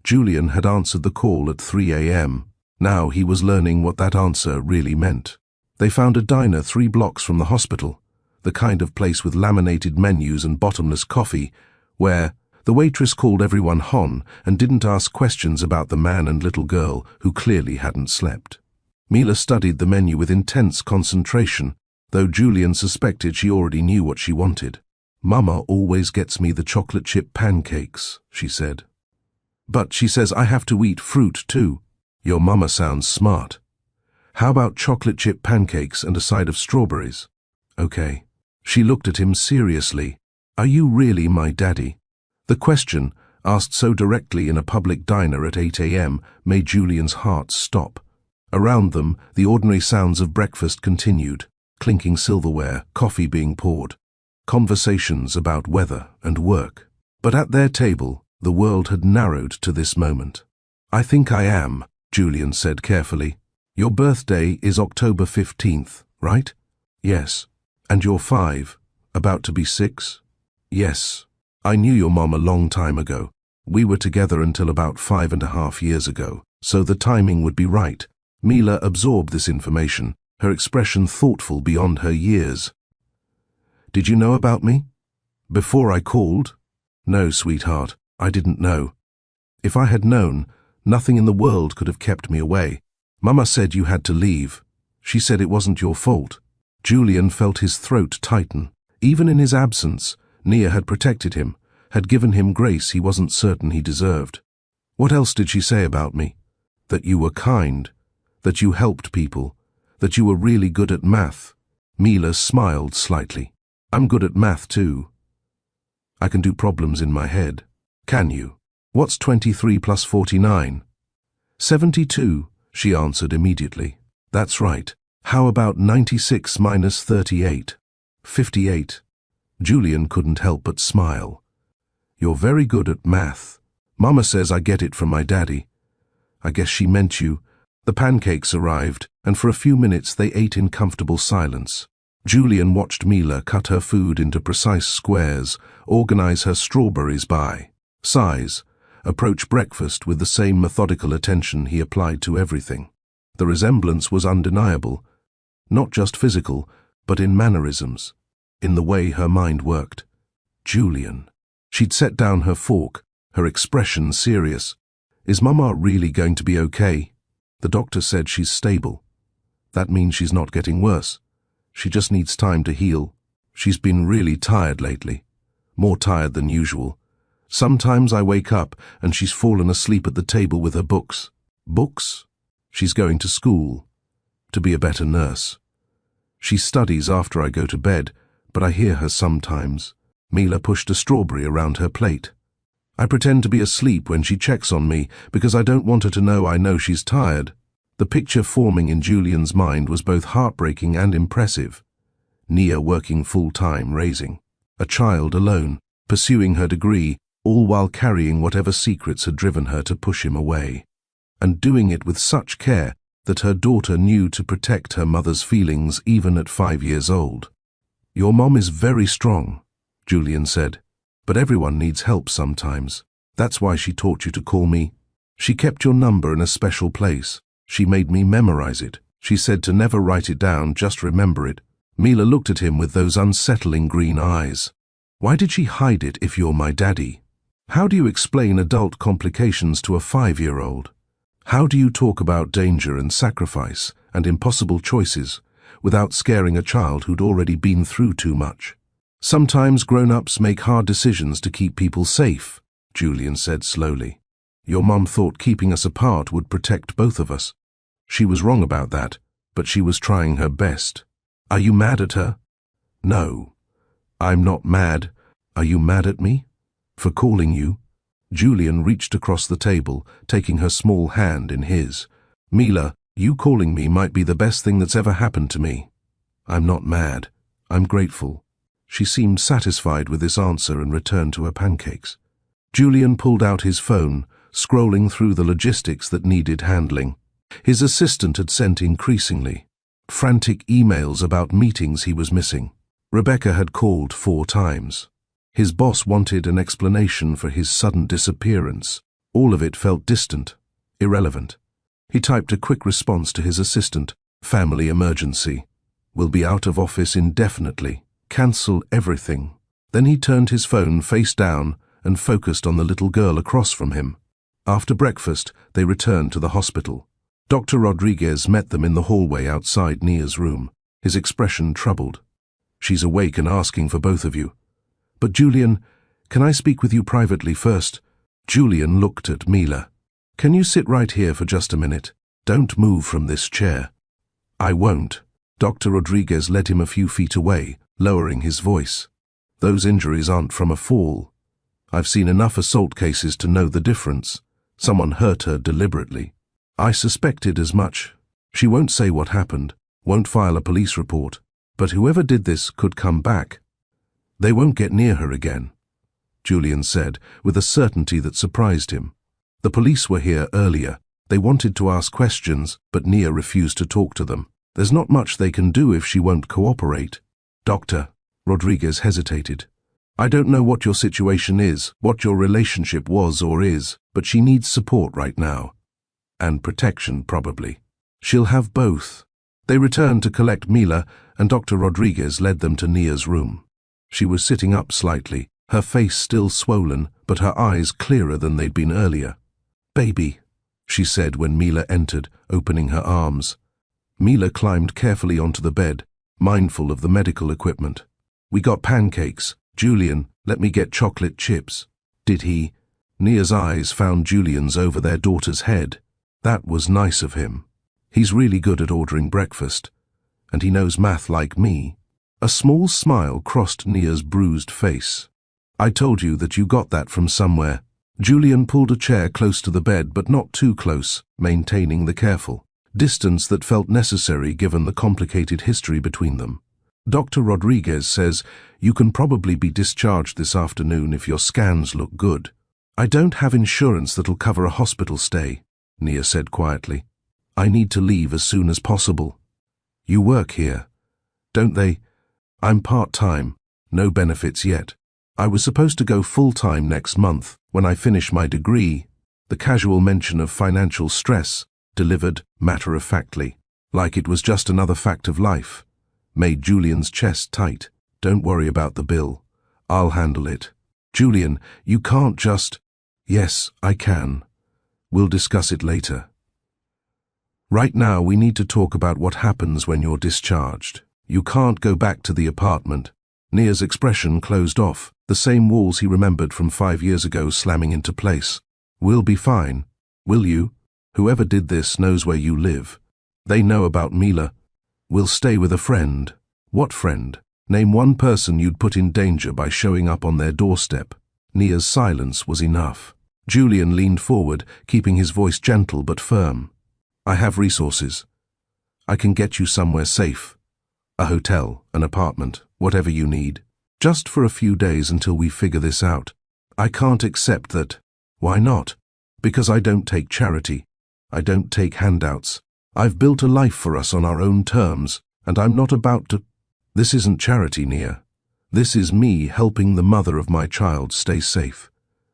Julian had answered the call at 3 a.m. Now he was learning what that answer really meant. They found a diner 3 blocks from the hospital, the kind of place with laminated menus and bottomless coffee, where the waitress called everyone Hon and didn't ask questions about the man and little girl who clearly hadn't slept. Mila studied the menu with intense concentration, though Julian suspected she already knew what she wanted. "Mama always gets me the chocolate chip pancakes," she said. "But she says I have to eat fruit too." "Your mama sounds smart. How about chocolate chip pancakes and a side of strawberries?" "Okay." She looked at him seriously. "Are you really my daddy?" The question, asked so directly in a public diner at 8 a.m., made Julian's heart stop. Around them, the ordinary sounds of breakfast continued, clinking silverware, coffee being poured, conversations about weather and work. But at their table, the world had narrowed to this moment. "I think I am," Julian said carefully. "Your birthday is October 15th, right?" "Yes." "And you're 5, about to be 6? "Yes. I knew your mom a long time ago. We were together until about 5.5 years ago, so the timing would be right." Mila absorbed this information, her expression thoughtful beyond her years. "Did you know about me? Before I called?" "No, sweetheart, I didn't know. If I had known, nothing in the world could have kept me away. Mama said you had to leave. She said it wasn't your fault." Julian felt his throat tighten. Even in his absence, Nia had protected him, had given him grace he wasn't certain he deserved. "What else did she say about me?" "That you were kind, that you helped people, that you were really good at math." Mila smiled slightly. "I'm good at math too. I can do problems in my head." "Can you? What's 23 plus 49? 72, she answered immediately. "That's right. How about 96 minus 38? 58. Julian couldn't help but smile. "You're very good at math. Mama says I get it from my daddy. I guess she meant you." The pancakes arrived, and for a few minutes they ate in comfortable silence. Julian watched Mila cut her food into precise squares, organize her strawberries by size, approach breakfast with the same methodical attention he applied to everything. The resemblance was undeniable, not just physical, but in mannerisms, in the way her mind worked. Julian. She'd set down her fork, her expression serious. "Is Mama really going to be okay?" "The doctor said she's stable. That means she's not getting worse. She just needs time to heal. She's been really tired lately, more tired than usual. Sometimes I wake up and she's fallen asleep at the table with her books." "Books?" "She's going to school, to be a better nurse. She studies after I go to bed, but I hear her sometimes." Mila pushed a strawberry around her plate. I pretend to be asleep when she checks on me because I don't want her to know I know she's tired. The picture forming in Julian's mind was both heartbreaking and impressive. Nia working full-time, raising a child alone, pursuing her degree, all while carrying whatever secrets had driven her to push him away. And doing it with such care that her daughter knew to protect her mother's feelings even at 5 years old. "Your mom is very strong," Julian said, "but everyone needs help sometimes. That's why she taught you to call me. She kept your number in a special place. She made me memorize it. She said to never write it down, just remember it." Mila looked at him with those unsettling green eyes. "Why did she hide it if you're my daddy? How do you explain adult complications to a 5-year-old? How do you talk about danger and sacrifice and impossible choices without scaring a child who'd already been through too much?" "Sometimes grown-ups make hard decisions to keep people safe," Julian said slowly. "Your mom thought keeping us apart would protect both of us. She was wrong about that, but she was trying her best. Are you mad at her?" "No, I'm not mad. Are you mad at me? For calling you?" Julian reached across the table, taking her small hand in his. "Mila, you calling me might be the best thing that's ever happened to me. I'm not mad. I'm grateful." She seemed satisfied with this answer and returned to her pancakes. Julian pulled out his phone, scrolling through the logistics that needed handling. His assistant had sent increasingly frantic emails about meetings he was missing. Rebecca had called 4 times. His boss wanted an explanation for his sudden disappearance. All of it felt distant, irrelevant. He typed a quick response to his assistant, "Family emergency. Will be out of office indefinitely. Cancel everything." Then he turned his phone face down and focused on the little girl across from him. After breakfast, they returned to the hospital. Dr. Rodriguez met them in the hallway outside Nia's room, his expression troubled. "She's awake and asking for both of you. But Julian, can I speak with you privately first?" Julian looked at Mila. "Can you sit right here for just a minute? Don't move from this chair." "I won't." Dr. Rodriguez led him a few feet away, lowering his voice. "Those injuries aren't from a fall. I've seen enough assault cases to know the difference. Someone hurt her deliberately. I suspected as much. She won't say what happened, won't file a police report, but whoever did this could come back. They won't get near her again," Julian said, with a certainty that surprised him. "The police were here earlier. They wanted to ask questions, but Nia refused to talk to them. There's not much they can do if she won't cooperate." "Doctor," Rodriguez hesitated, "I don't know what your situation is, what your relationship was or is, but she needs support right now. And protection, probably. She'll have both." They returned to collect Mila, and Dr. Rodriguez led them to Nia's room. She was sitting up slightly, her face still swollen, but her eyes clearer than they'd been earlier. "Baby," she said when Mila entered, opening her arms. Mila climbed carefully onto the bed, mindful of the medical equipment. "We got pancakes. Julian, let me get chocolate chips." "Did he?" Nia's eyes found Julian's over their daughter's head. That was nice of him. He's really good at ordering breakfast. And he knows math like me. A small smile crossed Nia's bruised face. "I told you that you got that from somewhere." Julian pulled a chair close to the bed, but not too close, maintaining the careful distance that felt necessary given the complicated history between them. "Dr. Rodriguez says you can probably be discharged this afternoon if your scans look good." "I don't have insurance that'll cover a hospital stay," Nia said quietly. "I need to leave as soon as possible." "You work here, don't they?" "I'm part-time, no benefits yet. I was supposed to go full-time next month when I finish my degree." The casual mention of financial stress, delivered matter-of-factly, like it was just another fact of life, made Julian's chest tight. "Don't worry about the bill. I'll handle it." "Julian, you can't just—" "Yes, I can. We'll discuss it later. Right now, we need to talk about what happens when you're discharged. You can't go back to the apartment." Nia's expression closed off, the same walls he remembered from 5 years ago slamming into place. "We'll be fine. Will you? Whoever did this knows where you live. They know about Mila. We'll stay with a friend." "What friend? Name one person you'd put in danger by showing up on their doorstep." Nia's silence was enough. Julian leaned forward, keeping his voice gentle but firm. I have resources. I can get you somewhere safe. A hotel, an apartment, whatever you need. Just for a few days until we figure this out. I can't accept that. Why not? Because I don't take charity. I don't take handouts. I've built a life for us on our own terms, and I'm not about to... This isn't charity, Nia. This is me helping the mother of my child stay safe.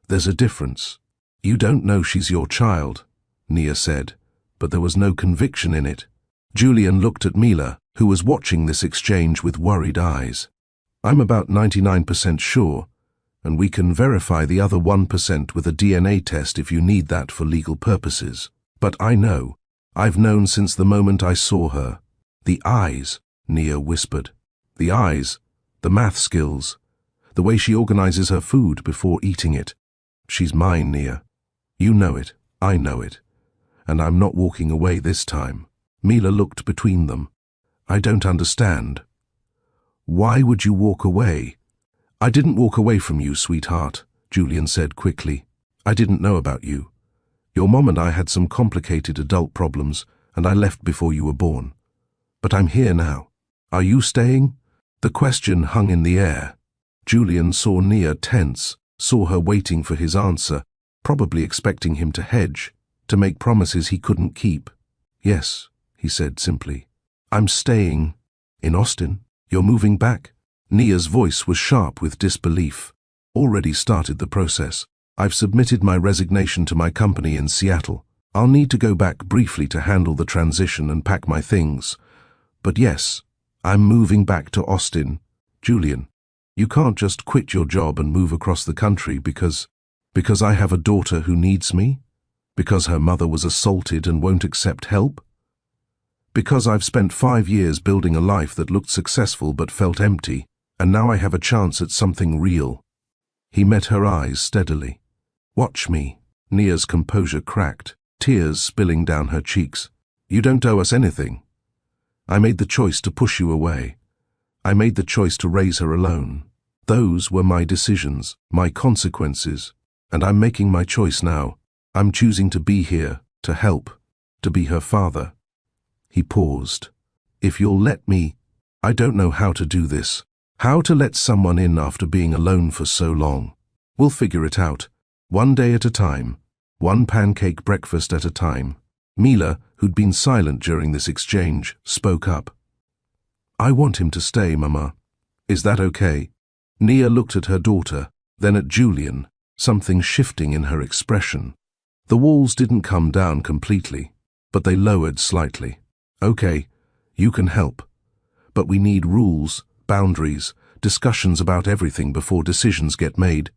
There's a difference. You don't know she's your child, Nia said, but there was no conviction in it. Julian looked at Mila, who was watching this exchange with worried eyes. I'm about 99% sure, and we can verify the other 1% with a DNA test if you need that for legal purposes. But I know. I've known since the moment I saw her. The eyes, Nia whispered. The eyes, the math skills, the way she organizes her food before eating it. She's mine, Nia. You know it, I know it, and I'm not walking away this time. Mila looked between them. I don't understand. Why would you walk away? I didn't walk away from you, sweetheart, Julian said quickly. I didn't know about you. Your mom and I had some complicated adult problems, and I left before you were born. But I'm here now. Are you staying? The question hung in the air. Julian saw Nia tense, saw her waiting for his answer, probably expecting him to hedge, to make promises he couldn't keep. Yes, he said simply. I'm staying. In Austin? You're moving back? Nia's voice was sharp with disbelief. Already started the process. I've submitted my resignation to my company in Seattle. I'll need to go back briefly to handle the transition and pack my things. But yes, I'm moving back to Austin. Julian, you can't just quit your job and move across the country because I have a daughter who needs me? Because her mother was assaulted and won't accept help? Because I've spent 5 years building a life that looked successful but felt empty, and now I have a chance at something real. He met her eyes steadily. Watch me. Nia's composure cracked, tears spilling down her cheeks. You don't owe us anything. I made the choice to push you away. I made the choice to raise her alone. Those were my decisions, my consequences, and I'm making my choice now. I'm choosing to be here, to help, to be her father. He paused. If you'll let me, I don't know how to do this. How to let someone in after being alone for so long. We'll figure it out. One day at a time. One pancake breakfast at a time. Mila, who'd been silent during this exchange, spoke up. I want him to stay, Mama. Is that okay? Nia looked at her daughter, then at Julian, something shifting in her expression. The walls didn't come down completely, but they lowered slightly. Okay, you can help. But we need rules, boundaries, discussions about everything before decisions get made.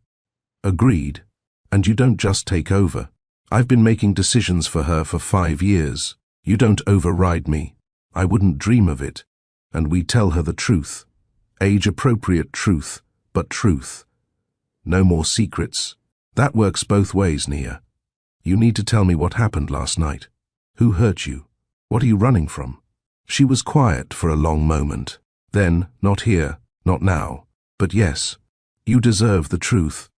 Agreed. And you don't just take over. I've been making decisions for her for 5 years. You don't override me. I wouldn't dream of it. And we tell her the truth. Age-appropriate truth, but truth. No more secrets. That works both ways, Nia. You need to tell me what happened last night. Who hurt you? What are you running from? She was quiet for a long moment. Then, not here, not now, but yes, you deserve the truth.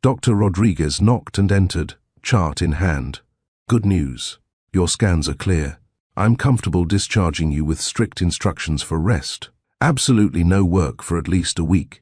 Dr. Rodriguez knocked and entered, chart in hand. Good news. Your scans are clear. I'm comfortable discharging you with strict instructions for rest. Absolutely no work for at least a week.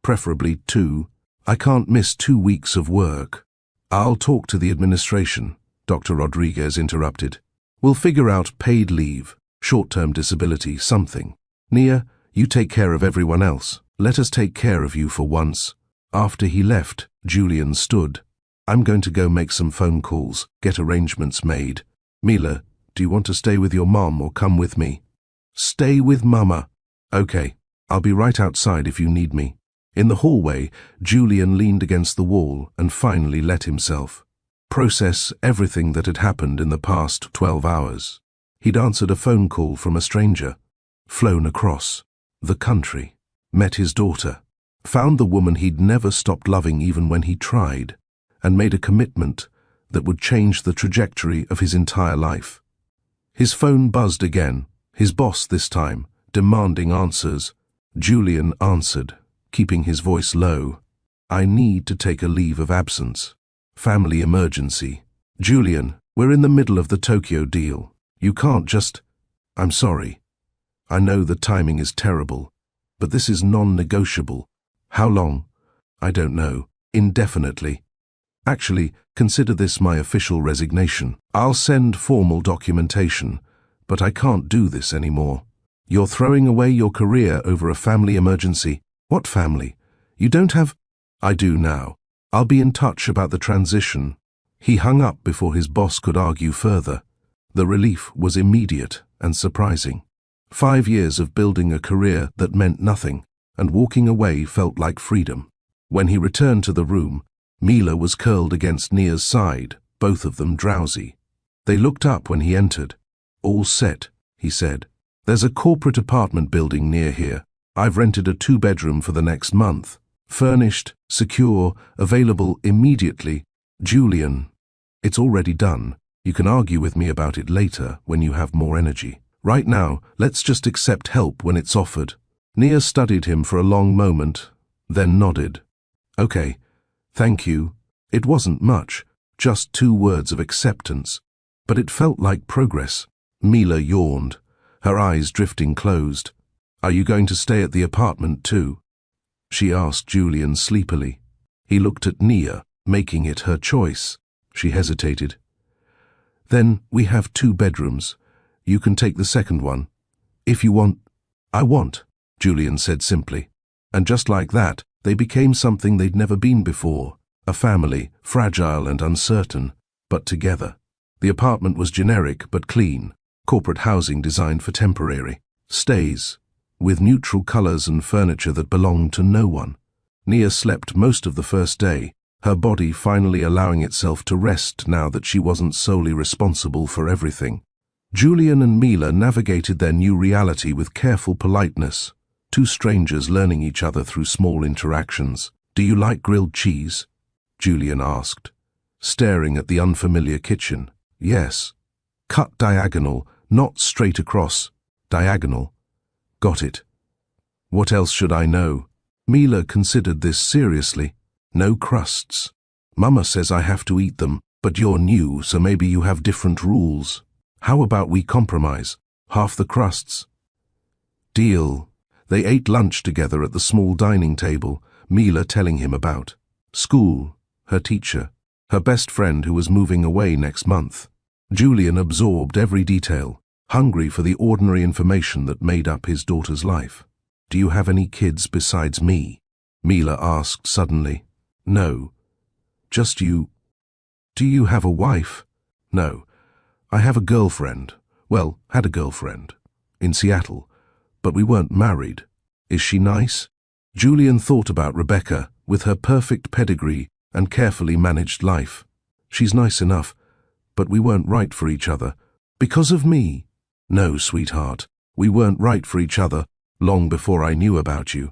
Preferably 2. I can't miss 2 weeks of work. I'll talk to the administration, Dr. Rodriguez interrupted. We'll figure out paid leave, short-term disability, something. Nia, you take care of everyone else. Let us take care of you for once. After he left, Julian stood. I'm going to go make some phone calls, get arrangements made. Mila, do you want to stay with your mom or come with me? Stay with Mama. Okay, I'll be right outside if you need me. In the hallway, Julian leaned against the wall and finally let himself process everything that had happened in the past 12 hours. He'd answered a phone call from a stranger, flown across the country, met his daughter, found the woman he'd never stopped loving even when he tried, and made a commitment that would change the trajectory of his entire life. His phone buzzed again, his boss this time, demanding answers. Julian answered, keeping his voice low. I need to take a leave of absence. Family emergency. Julian, we're in the middle of the Tokyo deal. You can't just... I'm sorry. I know the timing is terrible, but this is non-negotiable. How long? I don't know. Indefinitely. Actually, consider this my official resignation. I'll send formal documentation, but I can't do this anymore. You're throwing away your career over a family emergency. What family? You don't have... I do now. I'll be in touch about the transition. He hung up before his boss could argue further. The relief was immediate and surprising. 5 years of building a career that meant nothing, and walking away felt like freedom. When he returned to the room, Mila was curled against Nia's side, both of them drowsy. They looked up when he entered. All set, he said. There's a corporate apartment building near here. I've rented a 2-bedroom for the next month. Furnished, secure, available immediately. Julian, it's already done. You can argue with me about it later when you have more energy. Right now, let's just accept help when it's offered. Nia studied him for a long moment, then nodded. Okay, thank you. It wasn't much, just 2 words of acceptance. But it felt like progress. Mila yawned, her eyes drifting closed. Are you going to stay at the apartment too? She asked Julian sleepily. He looked at Nia, making it her choice. She hesitated. Then we have 2 bedrooms. You can take the second one. If you want. I want, Julian said simply. And just like that, they became something they'd never been before. A family, fragile and uncertain, but together. The apartment was generic but clean. Corporate housing designed for temporary stays, with neutral colors and furniture that belonged to no one. Nia slept most of the first day, her body finally allowing itself to rest now that she wasn't solely responsible for everything. Julian and Mila navigated their new reality with careful politeness, 2 strangers learning each other through small interactions. Do you like grilled cheese? Julian asked, staring at the unfamiliar kitchen. Yes. Cut diagonal, not straight across. Diagonal. Got it. What else should I know? Mila considered this seriously. No crusts. Mama says I have to eat them, but you're new, so maybe you have different rules. How about we compromise? Half the crusts. Deal. They ate lunch together at the small dining table, Mila telling him about school, her teacher, her best friend who was moving away next month. Julian absorbed every detail, hungry for the ordinary information that made up his daughter's life. Do you have any kids besides me? Mila asked suddenly. No. Just you. Do you have a wife? No. I have a girlfriend. Well, had a girlfriend. In Seattle. But we weren't married. Is she nice? Julian thought about Rebecca, with her perfect pedigree and carefully managed life. She's nice enough, but we weren't right for each other. Because of me? No, sweetheart. We weren't right for each other long before I knew about you.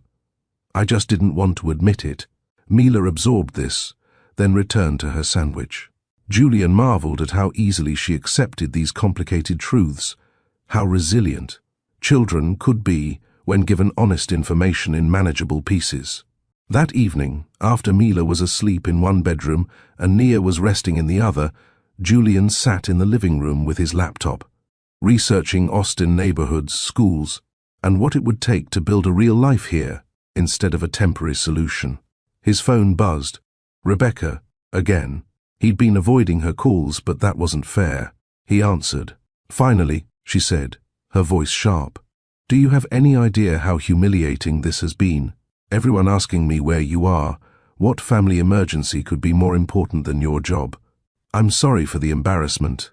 I just didn't want to admit it. Mila absorbed this, then returned to her sandwich. Julian marveled at how easily she accepted these complicated truths, how resilient children could be when given honest information in manageable pieces. That evening, after Mila was asleep in one bedroom and Nia was resting in the other, Julian sat in the living room with his laptop, researching Austin neighborhoods, schools, and what it would take to build a real life here instead of a temporary solution. His phone buzzed. Rebecca, again. He'd been avoiding her calls, but that wasn't fair. He answered. Finally, she said, her voice sharp. Do you have any idea how humiliating this has been? Everyone asking me where you are. What family emergency could be more important than your job? I'm sorry for the embarrassment.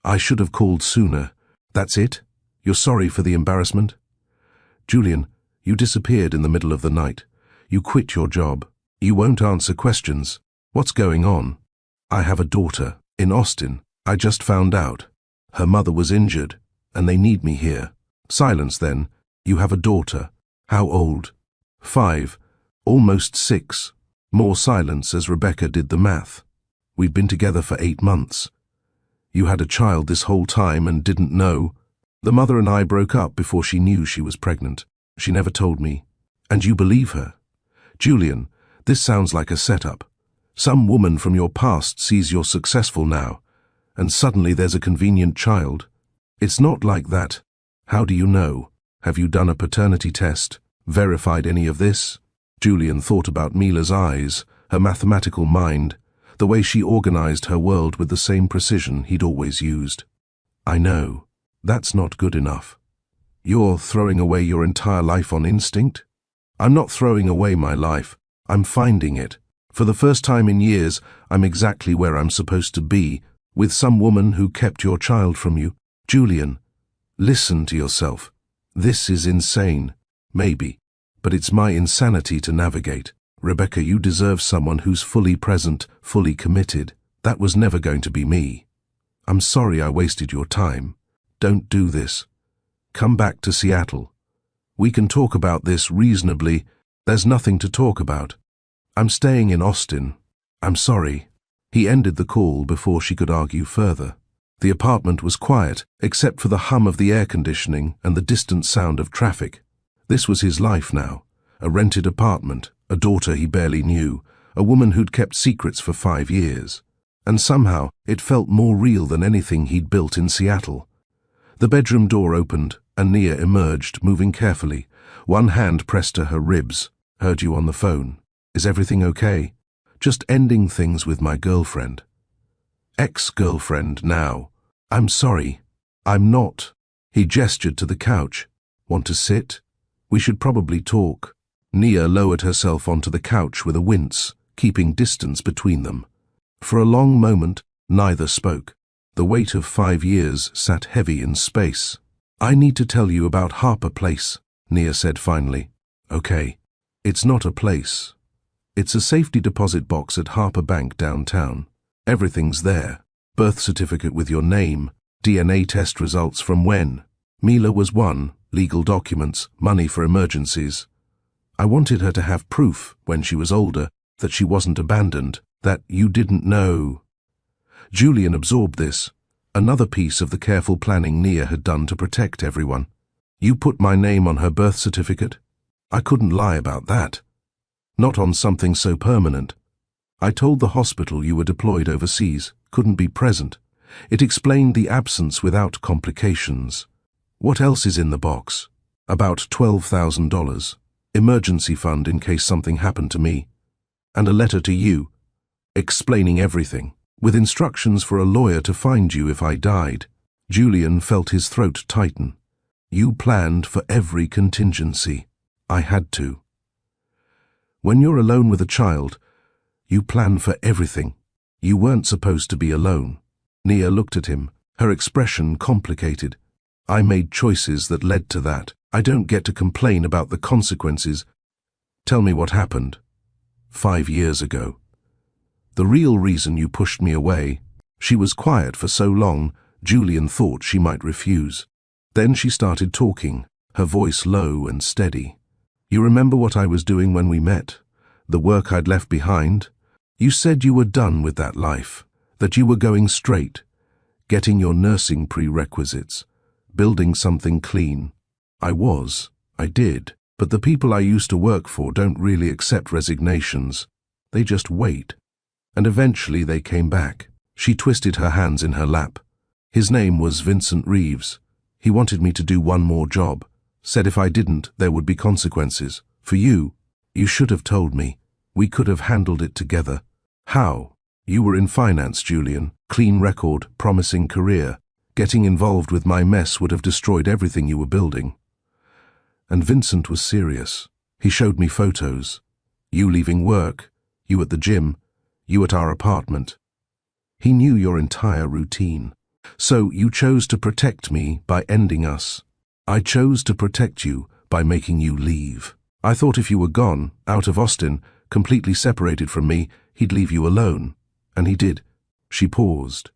I should have called sooner. That's it? You're sorry for the embarrassment? Julian, you disappeared in the middle of the night. You quit your job. You won't answer questions. What's going on? I have a daughter, in Austin. I just found out. Her mother was injured, and they need me here. Silence then. You have a daughter. How old? 5. Almost 6. More silence as Rebecca did the math. We'd been together for 8 months. You had a child this whole time and didn't know. The mother and I broke up before she knew she was pregnant. She never told me. And you believe her? Julian, This sounds like a setup. Some woman from your past sees you're successful now, and suddenly there's a convenient child. It's not like that. How do you know? Have you done a paternity test? Verified any of this? Julian thought about Mila's eyes, her mathematical mind, the way she organized her world with the same precision he'd always used. I know. That's not good enough. You're throwing away your entire life on instinct? I'm not throwing away my life. I'm finding it. For the first time in years, I'm exactly where I'm supposed to be, with some woman who kept your child from you. Julian, listen to yourself. This is insane. Maybe. But it's my insanity to navigate. Rebecca, you deserve someone who's fully present, fully committed. That was never going to be me. I'm sorry I wasted your time. Don't do this. Come back to Seattle. We can talk about this reasonably. There's nothing to talk about. I'm staying in Austin. I'm sorry. He ended the call before she could argue further. The apartment was quiet, except for the hum of the air conditioning and the distant sound of traffic. This was his life now. A rented apartment, a daughter he barely knew, a woman who'd kept secrets for 5 years. And somehow it felt more real than anything he'd built in Seattle. The bedroom door opened, and Nia emerged, moving carefully. One hand pressed to her ribs. Heard you on the phone. Is everything okay? Just ending things with my girlfriend. Ex-girlfriend now. I'm sorry. I'm not. He gestured to the couch. Want to sit? We should probably talk. Nia lowered herself onto the couch with a wince, keeping distance between them. For a long moment, neither spoke. The weight of 5 years sat heavy in space. I need to tell you about Harper Place, Nia said finally. Okay. It's not a place. It's a safety deposit box at Harper Bank downtown. Everything's there. Birth certificate with your name, DNA test results from when. Mila was 1, legal documents, money for emergencies. I wanted her to have proof, when she was older, that she wasn't abandoned, that you didn't know. Julian absorbed this, another piece of the careful planning Nia had done to protect everyone. You put my name on her birth certificate? I couldn't lie about that. Not on something so permanent. I told the hospital you were deployed overseas, couldn't be present. It explained the absence without complications. What else is in the box? About $12,000. Emergency fund in case something happened to me. And a letter to you, explaining everything, with instructions for a lawyer to find you if I died. Julian felt his throat tighten. You planned for every contingency. I had to. When you're alone with a child, you plan for everything. You weren't supposed to be alone. Nia looked at him, her expression complicated. I made choices that led to that. I don't get to complain about the consequences. Tell me what happened. 5 years ago. The real reason you pushed me away. She was quiet for so long, Julian thought she might refuse. Then she started talking, her voice low and steady. You remember what I was doing when we met? The work I'd left behind? You said you were done with that life, that you were going straight, getting your nursing prerequisites, building something clean. I did, but the people I used to work for don't really accept resignations. They just wait. And eventually they came back. She twisted her hands in her lap. His name was Vincent Reeves. He wanted me to do one more job. Said if I didn't, there would be consequences. For you, you should have told me. We could have handled it together. How? You were in finance, Julian. Clean record, promising career. Getting involved with my mess would have destroyed everything you were building. And Vincent was serious. He showed me photos. You leaving work, you at the gym, you at our apartment. He knew your entire routine. So you chose to protect me by ending us. I chose to protect you by making you leave. I thought if you were gone, out of Austin, completely separated from me, he'd leave you alone. And he did. She paused.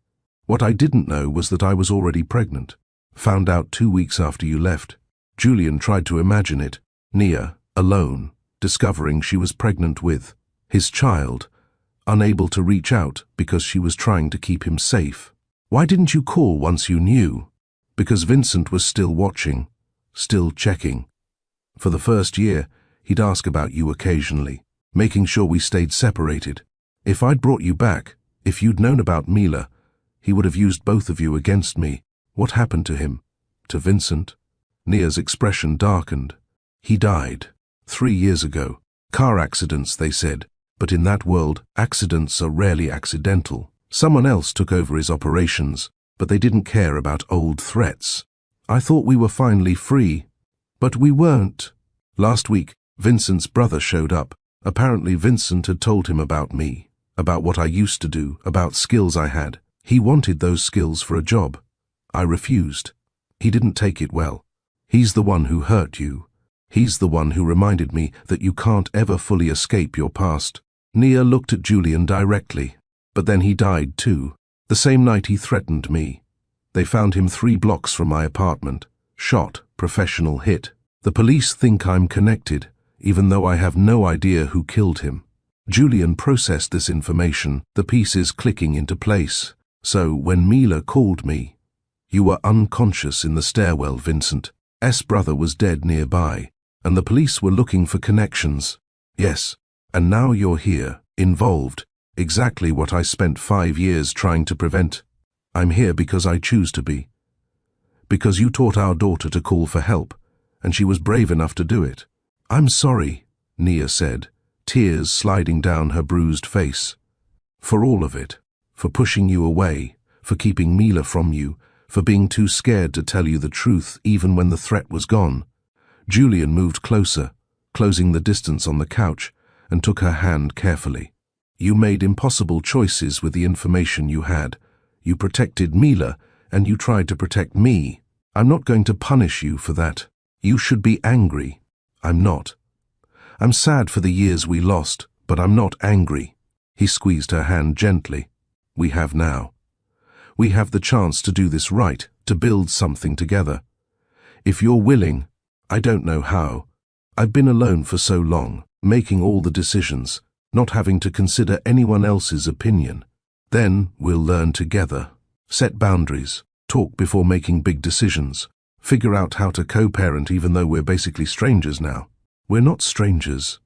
What I didn't know was that I was already pregnant. Found out 2 weeks after you left. Julian tried to imagine it. Nia, alone, discovering she was pregnant with his child, unable to reach out because she was trying to keep him safe. Why didn't you call once you knew? Because Vincent was still watching, still checking. For the first year, he'd ask about you occasionally. making sure we stayed separated. If I'd brought you back, if you'd known about Mila, he would have used both of you against me. What happened to him? To Vincent? Nia's expression darkened. He died 3 years ago. Car accidents, they said, but in that world, accidents are rarely accidental. Someone else took over his operations, but they didn't care about old threats. I thought we were finally free, but we weren't. Last week, Vincent's brother showed up. Apparently Vincent had told him about me, about what I used to do, about skills I had. He wanted those skills for a job. I refused. He didn't take it well. He's the one who hurt you. He's the one who reminded me that you can't ever fully escape your past. Nia looked at Julian directly, but then he died too. The same night he threatened me. They found him 3 blocks from my apartment. Shot, professional hit. The police think I'm connected, even though I have no idea who killed him. Julian processed this information, the pieces clicking into place. So when Mila called me, you were unconscious in the stairwell, Vincent. S' brother was dead nearby, and the police were looking for connections. Yes, and now you're here, involved. Exactly what I spent 5 years trying to prevent. I'm here because I choose to be. Because you taught our daughter to call for help, and she was brave enough to do it. I'm sorry, Nia said, tears sliding down her bruised face. For all of it. For pushing you away, for keeping Mila from you, for being too scared to tell you the truth even when the threat was gone. Julian moved closer, closing the distance on the couch, and took her hand carefully. You made impossible choices with the information you had. You protected Mila, and you tried to protect me. I'm not going to punish you for that. You should be angry. I'm not. I'm sad for the years we lost, but I'm not angry. He squeezed her hand gently. We have now. We have the chance to do this right, to build something together. If you're willing, I don't know how. I've been alone for so long, making all the decisions, not having to consider anyone else's opinion. Then we'll learn together. Set boundaries, talk before making big decisions, figure out how to co-parent even though we're basically strangers now. We're not strangers,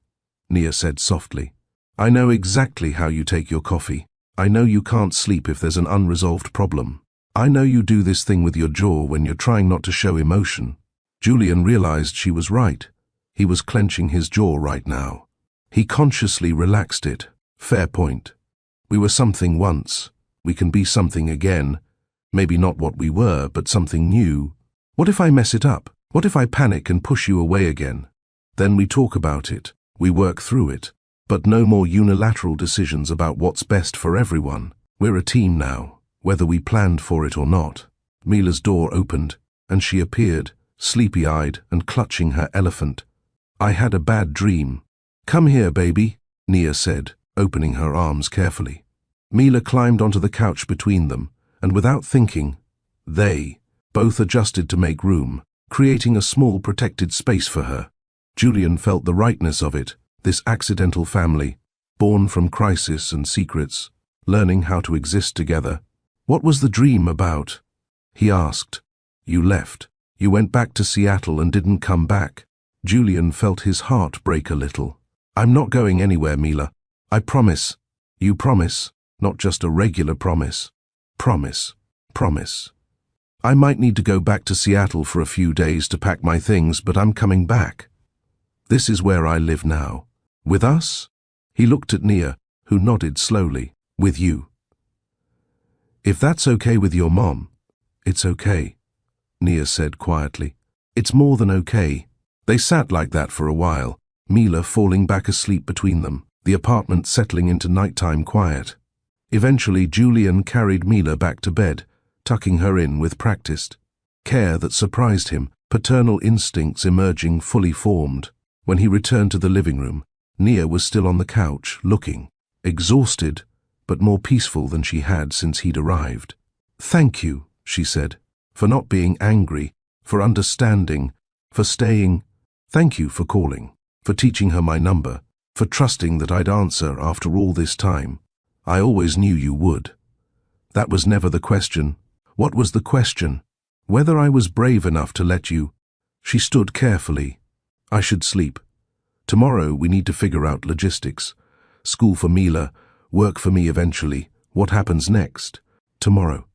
Nia said softly. I know exactly how you take your coffee. I know you can't sleep if there's an unresolved problem. I know you do this thing with your jaw when you're trying not to show emotion. Julian realized she was right. He was clenching his jaw right now. He consciously relaxed it. Fair point. We were something once. We can be something again. Maybe not what we were, but something new. What if I mess it up? What if I panic and push you away again? Then we talk about it. We work through it. But no more unilateral decisions about what's best for everyone. We're a team now, whether we planned for it or not. Mila's door opened, and she appeared, sleepy-eyed and clutching her elephant. I had a bad dream. Come here, baby, Nia said, opening her arms carefully. Mila climbed onto the couch between them, and without thinking, they both adjusted to make room, creating a small protected space for her. Julian felt the rightness of it. This accidental family, born from crisis and secrets, learning how to exist together. What was the dream about? He asked. You left. You went back to Seattle and didn't come back. Julian felt his heart break a little. I'm not going anywhere, Mila. I promise. You promise, not just a regular promise. Promise. Promise. I might need to go back to Seattle for a few days to pack my things, but I'm coming back. This is where I live now. With us? He looked at Nia, who nodded slowly. With you. If that's okay with your mom, it's okay, Nia said quietly. It's more than okay. They sat like that for a while, Mila falling back asleep between them, the apartment settling into nighttime quiet. Eventually, Julian carried Mila back to bed, tucking her in with practiced care that surprised him, paternal instincts emerging fully formed. When he returned to the living room, Nia was still on the couch, looking exhausted, but more peaceful than she had since he'd arrived. Thank you, she said, for not being angry, for understanding, for staying. Thank you for calling, for teaching her my number, for trusting that I'd answer after all this time. I always knew you would. That was never the question. What was the question? Whether I was brave enough to let you. She stood carefully. I should sleep. Tomorrow we need to figure out logistics. School for Mila, work for me eventually. What happens next? Tomorrow.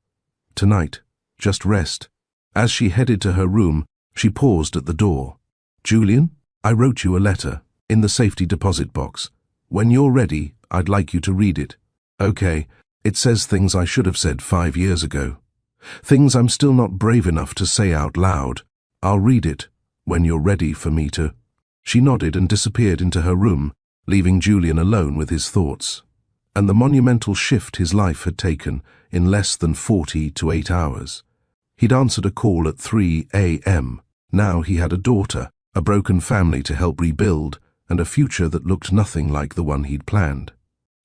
Tonight. Just rest. As she headed to her room, she paused at the door. Julian, I wrote you a letter, in the safety deposit box. When you're ready, I'd like you to read it. Okay, it says things I should have said 5 years ago. Things I'm still not brave enough to say out loud. I'll read it, when you're ready for me to. She nodded and disappeared into her room, leaving Julian alone with his thoughts. And the monumental shift his life had taken in less than 48 hours. He'd answered a call at 3 a.m. Now he had a daughter, a broken family to help rebuild, and a future that looked nothing like the one he'd planned.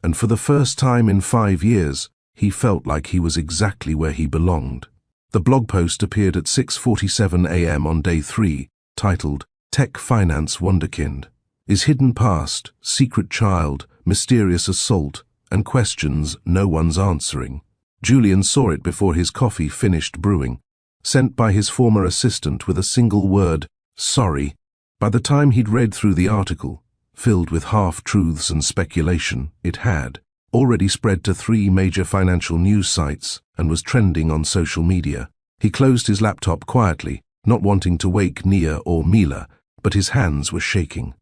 And for the first time in 5 years, he felt like he was exactly where he belonged. The blog post appeared at 6:47 a.m. on day 3, titled, Tech Finance Wonderkind. Is hidden past, secret child, mysterious assault, and questions no one's answering. Julian saw it before his coffee finished brewing, sent by his former assistant with a single word, sorry. By the time he'd read through the article, filled with half-truths and speculation, it had already spread to 3 major financial news sites and was trending on social media. He closed his laptop quietly, not wanting to wake Nia or Mila, but his hands were shaking.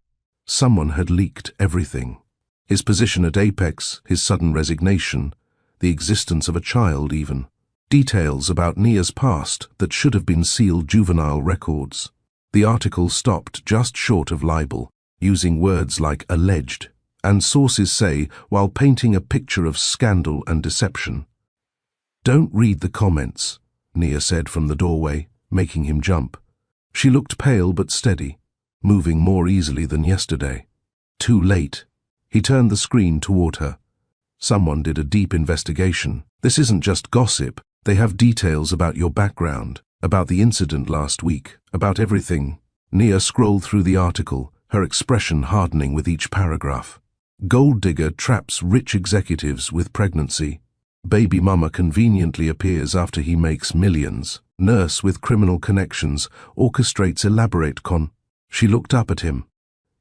Someone had leaked everything. His position at Apex, his sudden resignation, the existence of a child even. Details about Nia's past that should have been sealed juvenile records. The article stopped just short of libel, using words like alleged, and sources say while painting a picture of scandal and deception. Don't read the comments, Nia said from the doorway, making him jump. She looked pale but steady, moving more easily than yesterday. Too late. He turned the screen toward her. Someone did a deep investigation. This isn't just gossip. They have details about your background, about the incident last week, about everything. Nia scrolled through the article, her expression hardening with each paragraph. Gold digger traps rich executives with pregnancy. Baby mama conveniently appears after he makes millions. Nurse with criminal connections orchestrates elaborate She looked up at him.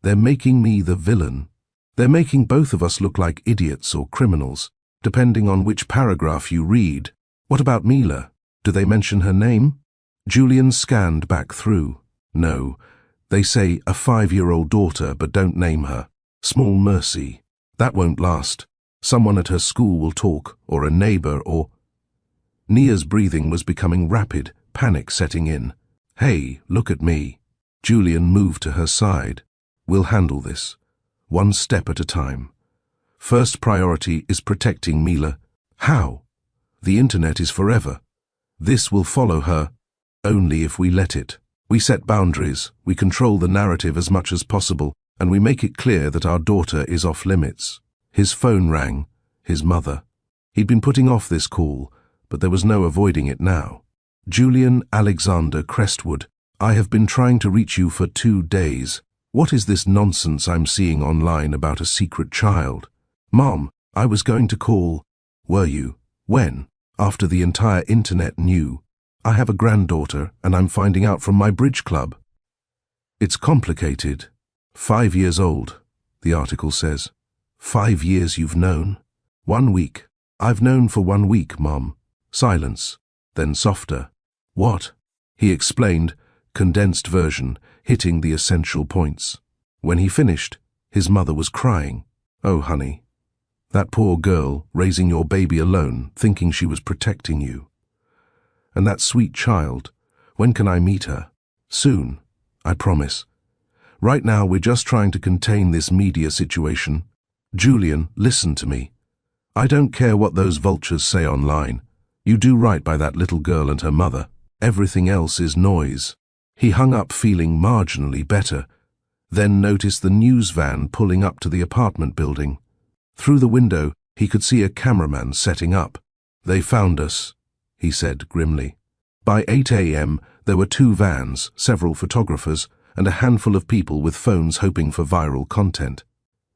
They're making me the villain. They're making both of us look like idiots or criminals, depending on which paragraph you read. What about Mila? Do they mention her name? Julian scanned back through. No, they say a 5-year-old daughter but don't name her. Small mercy. That won't last. Someone at her school will talk, or a neighbor, or... Nia's breathing was becoming rapid, panic setting in. Hey, look at me. Julian moved to her side. We'll handle this. One step at a time. First priority is protecting Mila. How? The internet is forever. This will follow her, only if we let it. We set boundaries, we control the narrative as much as possible, and we make it clear that our daughter is off limits. His phone rang. His mother. He'd been putting off this call, but there was no avoiding it now. Julian Alexander Crestwood, I have been trying to reach you for 2 days. What is this nonsense I'm seeing online about a secret child? Mom, I was going to call. Were you? When? After the entire internet knew. I have a granddaughter and I'm finding out from my bridge club. It's complicated. 5 years old, the article says. 5 years you've known? 1 week. I've known for 1 week, Mom. Silence. Then softer. What? He explained, condensed version, hitting the essential points. When he finished, his mother was crying. Oh, honey. That poor girl, raising your baby alone, thinking she was protecting you. And that sweet child, when can I meet her? Soon, I promise. Right now we're just trying to contain this media situation. Julian, listen to me. I don't care what those vultures say online. You do right by that little girl and her mother. Everything else is noise. He hung up feeling marginally better, then noticed the news van pulling up to the apartment building. Through the window, he could see a cameraman setting up. They found us, he said grimly. By 8 a.m., there were 2 vans, several photographers, and a handful of people with phones hoping for viral content.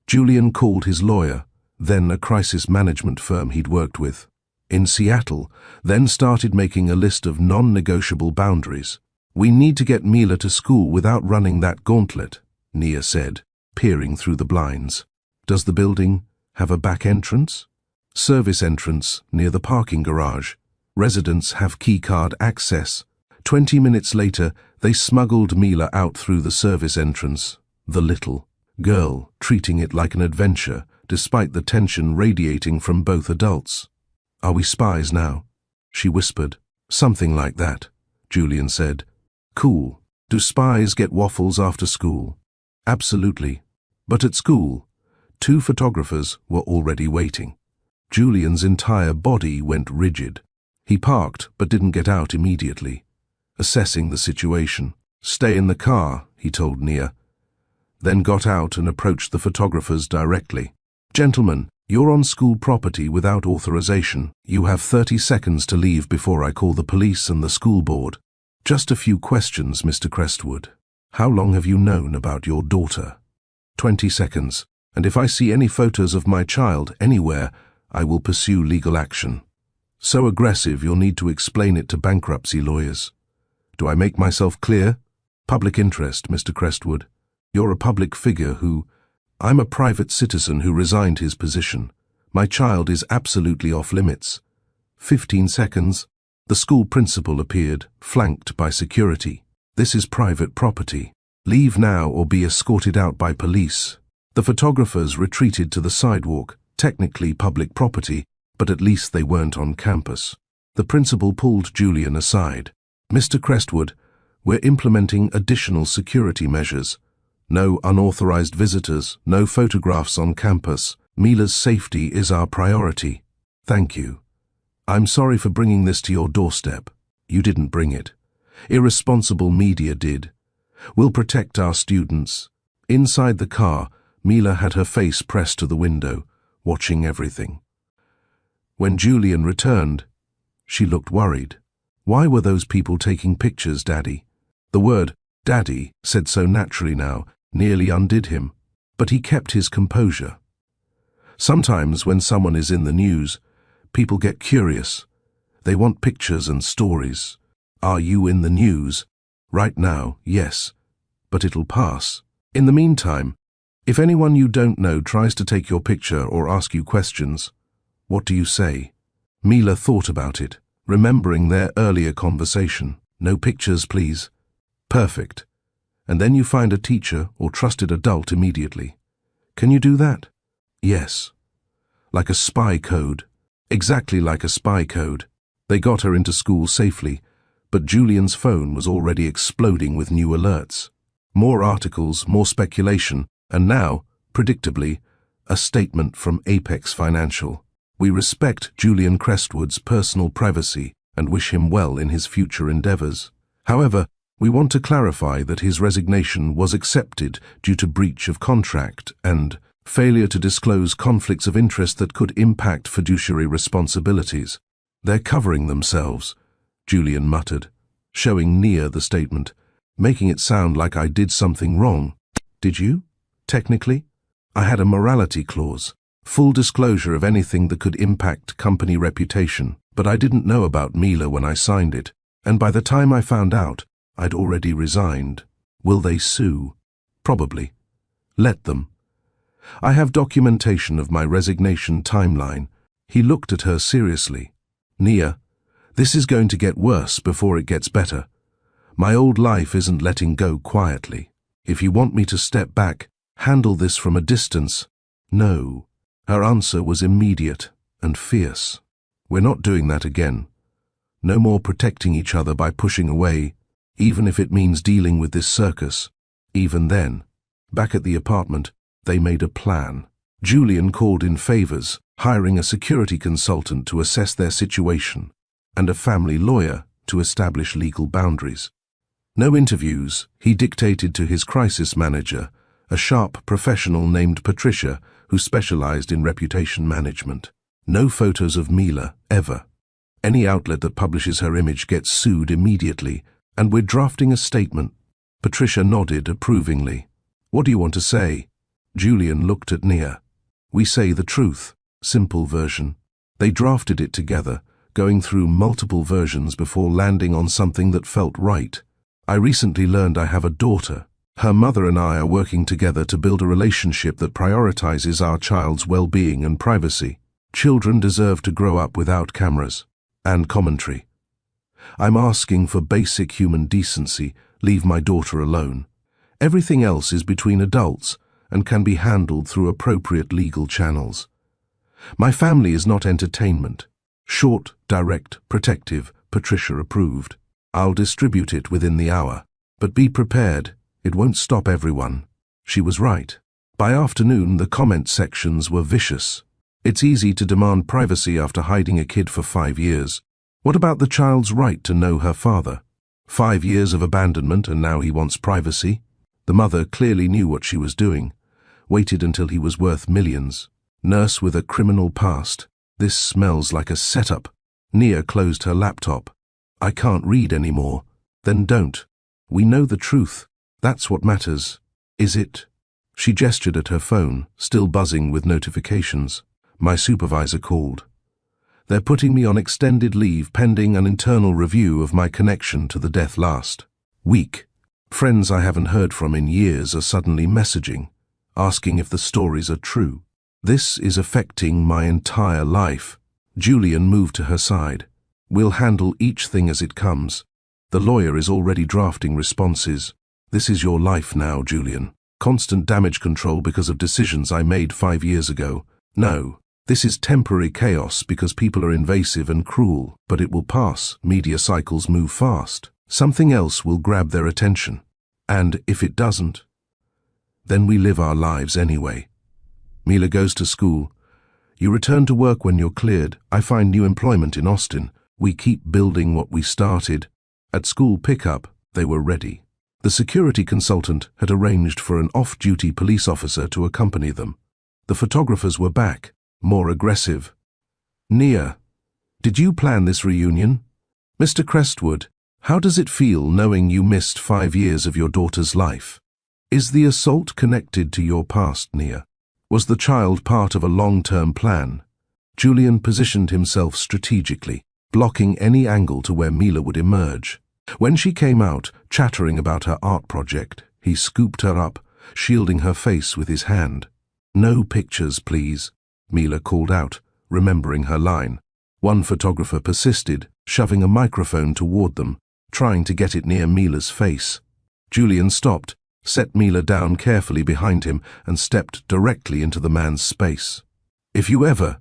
Julian called his lawyer, then a crisis management firm he'd worked with, in Seattle, then started making a list of non-negotiable boundaries. We need to get Mila to school without running that gauntlet, Nia said. peering through the blinds. Does the building have a back entrance? Service entrance near the parking garage. Residents have keycard access. 20 minutes later, they smuggled Mila out through the service entrance. The little girl treating it like an adventure, despite the tension radiating from both adults. Are we spies now? She whispered. Something like that, Julian said. Cool. Do spies get waffles after school? Absolutely. But at school, 2 photographers were already waiting. Julian's entire body went rigid. He parked but didn't get out immediately, assessing the situation. Stay in the car, he told Nia, then got out and approached the photographers directly. Gentlemen, you're on school property without authorization. You have 30 seconds to leave before I call the police and the school board. Just a few questions, Mr. Crestwood. How long have you known about your daughter? 20 seconds, and if I see any photos of my child anywhere, I will pursue legal action. So aggressive you'll need to explain it to bankruptcy lawyers. Do I make myself clear? Public interest, Mr. Crestwood. You're a public figure who... I'm a private citizen who resigned his position. My child is absolutely off limits. 15 seconds. The school principal appeared, flanked by security. This is private property. Leave now or be escorted out by police. The photographers retreated to the sidewalk, technically public property, but at least they weren't on campus. The principal pulled Julian aside. Mr. Crestwood, we're implementing additional security measures. No unauthorized visitors, no photographs on campus. Mila's safety is our priority. Thank you. I'm sorry for bringing this to your doorstep. You didn't bring it. Irresponsible media did. We'll protect our students. Inside the car, Mila had her face pressed to the window, watching everything. When Julian returned, she looked worried. Why were those people taking pictures, Daddy? The word Daddy, said so naturally now, nearly undid him, but he kept his composure. Sometimes when someone is in the news, people get curious. They want pictures and stories. Are you in the news? Right now, yes, but it'll pass. In the meantime, if anyone you don't know tries to take your picture or ask you questions, what do you say? Mila thought about it, remembering their earlier conversation. No pictures, please. Perfect. And then you find a teacher or trusted adult immediately. Can you do that? Yes. Like a spy code. Exactly like a spy code. They got her into school safely, but Julian's phone was already exploding with new alerts. More articles, more speculation, and now, predictably, a statement from Apex Financial. We respect Julian Crestwood's personal privacy and wish him well in his future endeavors. However, we want to clarify that his resignation was accepted due to breach of contract and failure to disclose conflicts of interest that could impact fiduciary responsibilities. They're covering themselves, Julian muttered, showing Nia the statement, making it sound like I did something wrong. Did you? Technically? I had a morality clause, full disclosure of anything that could impact company reputation, but I didn't know about Mila when I signed it, and by the time I found out, I'd already resigned. Will they sue? Probably. Let them. I have documentation of my resignation timeline. He looked at her seriously. Nia, this is going to get worse before it gets better. My old life isn't letting go quietly. If you want me to step back, handle this from a distance. No. Her answer was immediate and fierce. We're not doing that again. No more protecting each other by pushing away, even if it means dealing with this circus. Even then, back at the apartment, they made a plan. Julian called in favors, hiring a security consultant to assess their situation, and a family lawyer to establish legal boundaries. No interviews, he dictated to his crisis manager, a sharp professional named Patricia who specialized in reputation management. No photos of Mila, ever. Any outlet that publishes her image gets sued immediately, and we're drafting a statement. Patricia nodded approvingly. What do you want to say? Julian looked at Nia. We say the truth. Simple version. They drafted it together, going through multiple versions before landing on something that felt right. I recently learned I have a daughter. Her mother and I are working together to build a relationship that prioritizes our child's well-being and privacy. Children deserve to grow up without cameras and commentary. I'm asking for basic human decency. Leave my daughter alone. Everything else is between adults and can be handled through appropriate legal channels. My family is not entertainment. Short, direct, protective, Patricia approved. I'll distribute it within the hour. But be prepared, it won't stop everyone. She was right. By afternoon, the comment sections were vicious. It's easy to demand privacy after hiding a kid for 5 years. What about the child's right to know her father? 5 years of abandonment and now he wants privacy? The mother clearly knew what she was doing. Waited until he was worth millions. Nurse with a criminal past. This smells like a setup. Nia closed her laptop. I can't read anymore. Then don't. We know the truth. That's what matters. Is it? She gestured at her phone, still buzzing with notifications. My supervisor called. They're putting me on extended leave pending an internal review of my connection to the death last week. Friends I haven't heard from in years are suddenly messaging, asking if the stories are true. This is affecting my entire life. Julian moved to her side. We'll handle each thing as it comes. The lawyer is already drafting responses. This is your life now, Julian. Constant damage control because of decisions I made 5 years ago. No. This is temporary chaos because people are invasive and cruel, but it will pass. Media cycles move fast. Something else will grab their attention. And if it doesn't, then we live our lives anyway. Mila goes to school. You return to work when you're cleared. I find new employment in Austin. We keep building what we started. At school pickup, they were ready. The security consultant had arranged for an off-duty police officer to accompany them. The photographers were back. More aggressive. Nia, did you plan this reunion? Mr. Crestwood, how does it feel knowing you missed 5 years of your daughter's life? Is the assault connected to your past, Nia? Was the child part of a long-term plan? Julian positioned himself strategically, blocking any angle to where Mila would emerge. When she came out, chattering about her art project, he scooped her up, shielding her face with his hand. No pictures, please. Mila called out, remembering her line. One photographer persisted, shoving a microphone toward them, trying to get it near Mila's face. Julian stopped, set Mila down carefully behind him, and stepped directly into the man's space. If you ever,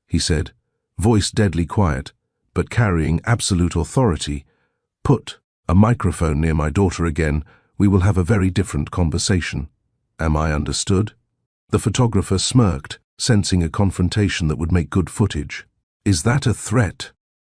he said, voice deadly quiet, but carrying absolute authority, put a microphone near my daughter again, we will have a very different conversation. Am I understood? The photographer smirked, sensing a confrontation that would make good footage. Is that a threat?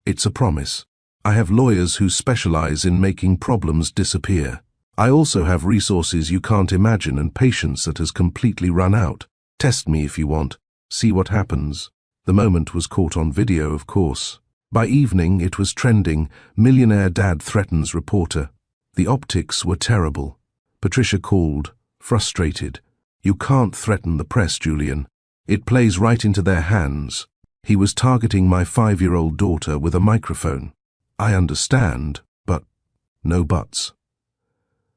It's a promise. I have lawyers who specialize in making problems disappear. I also have resources you can't imagine and patience that has completely run out. Test me if you want. See what happens. The moment was caught on video, of course. By evening, it was trending. Millionaire dad threatens reporter. The optics were terrible. Patricia called, frustrated. You can't threaten the press, Julian. It plays right into their hands. He was targeting my 5-year-old daughter with a microphone. I understand, but no buts.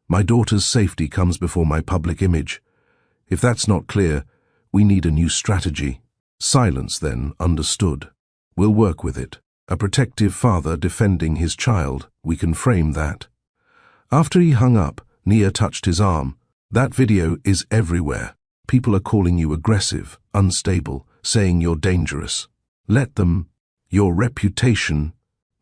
My daughter's safety comes before my public image. If that's not clear, we need a new strategy. Silence, then, understood. We'll work with it. A protective father defending his child, we can frame that. After he hung up, Nia touched his arm. That video is everywhere. People are calling you aggressive, unstable, saying you're dangerous. Let them. Your reputation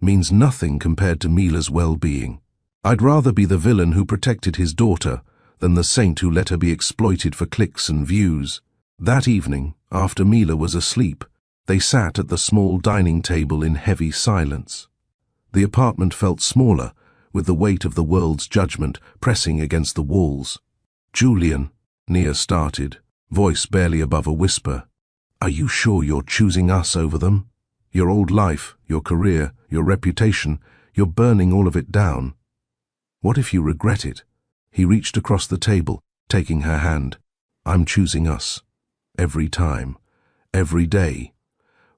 means nothing compared to Mila's well-being. I'd rather be the villain who protected his daughter than the saint who let her be exploited for clicks and views. That evening, after Mila was asleep, they sat at the small dining table in heavy silence. The apartment felt smaller, with the weight of the world's judgment pressing against the walls. Julian, Nia started, voice barely above a whisper. Are you sure you're choosing us over them? Your old life, your career, your reputation, you're burning all of it down. What if you regret it? He reached across the table, taking her hand. I'm choosing us. Every time. Every day.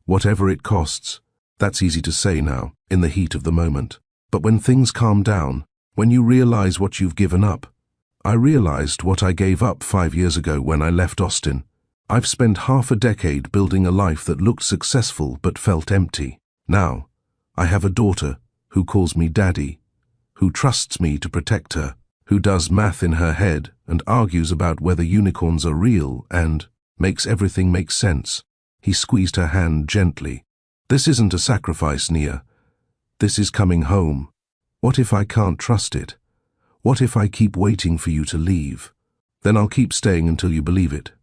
Whatever it costs. That's easy to say now, in the heat of the moment. But when things calm down, when you realize what you've given up, I realized what I gave up 5 years ago when I left Austin. I've spent half a decade building a life that looked successful but felt empty. Now, I have a daughter who calls me daddy, who trusts me to protect her, who does math in her head and argues about whether unicorns are real and makes everything make sense. He squeezed her hand gently. This isn't a sacrifice, Nia. This is coming home. What if I can't trust it? What if I keep waiting for you to leave? Then I'll keep staying until you believe it.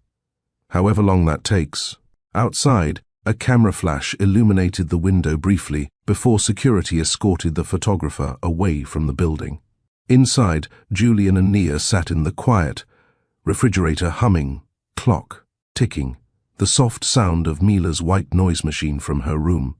However long that takes. Outside, a camera flash illuminated the window briefly before security escorted the photographer away from the building. Inside, Julian and Nia sat in the quiet, refrigerator humming, clock ticking, the soft sound of Mila's white noise machine from her room.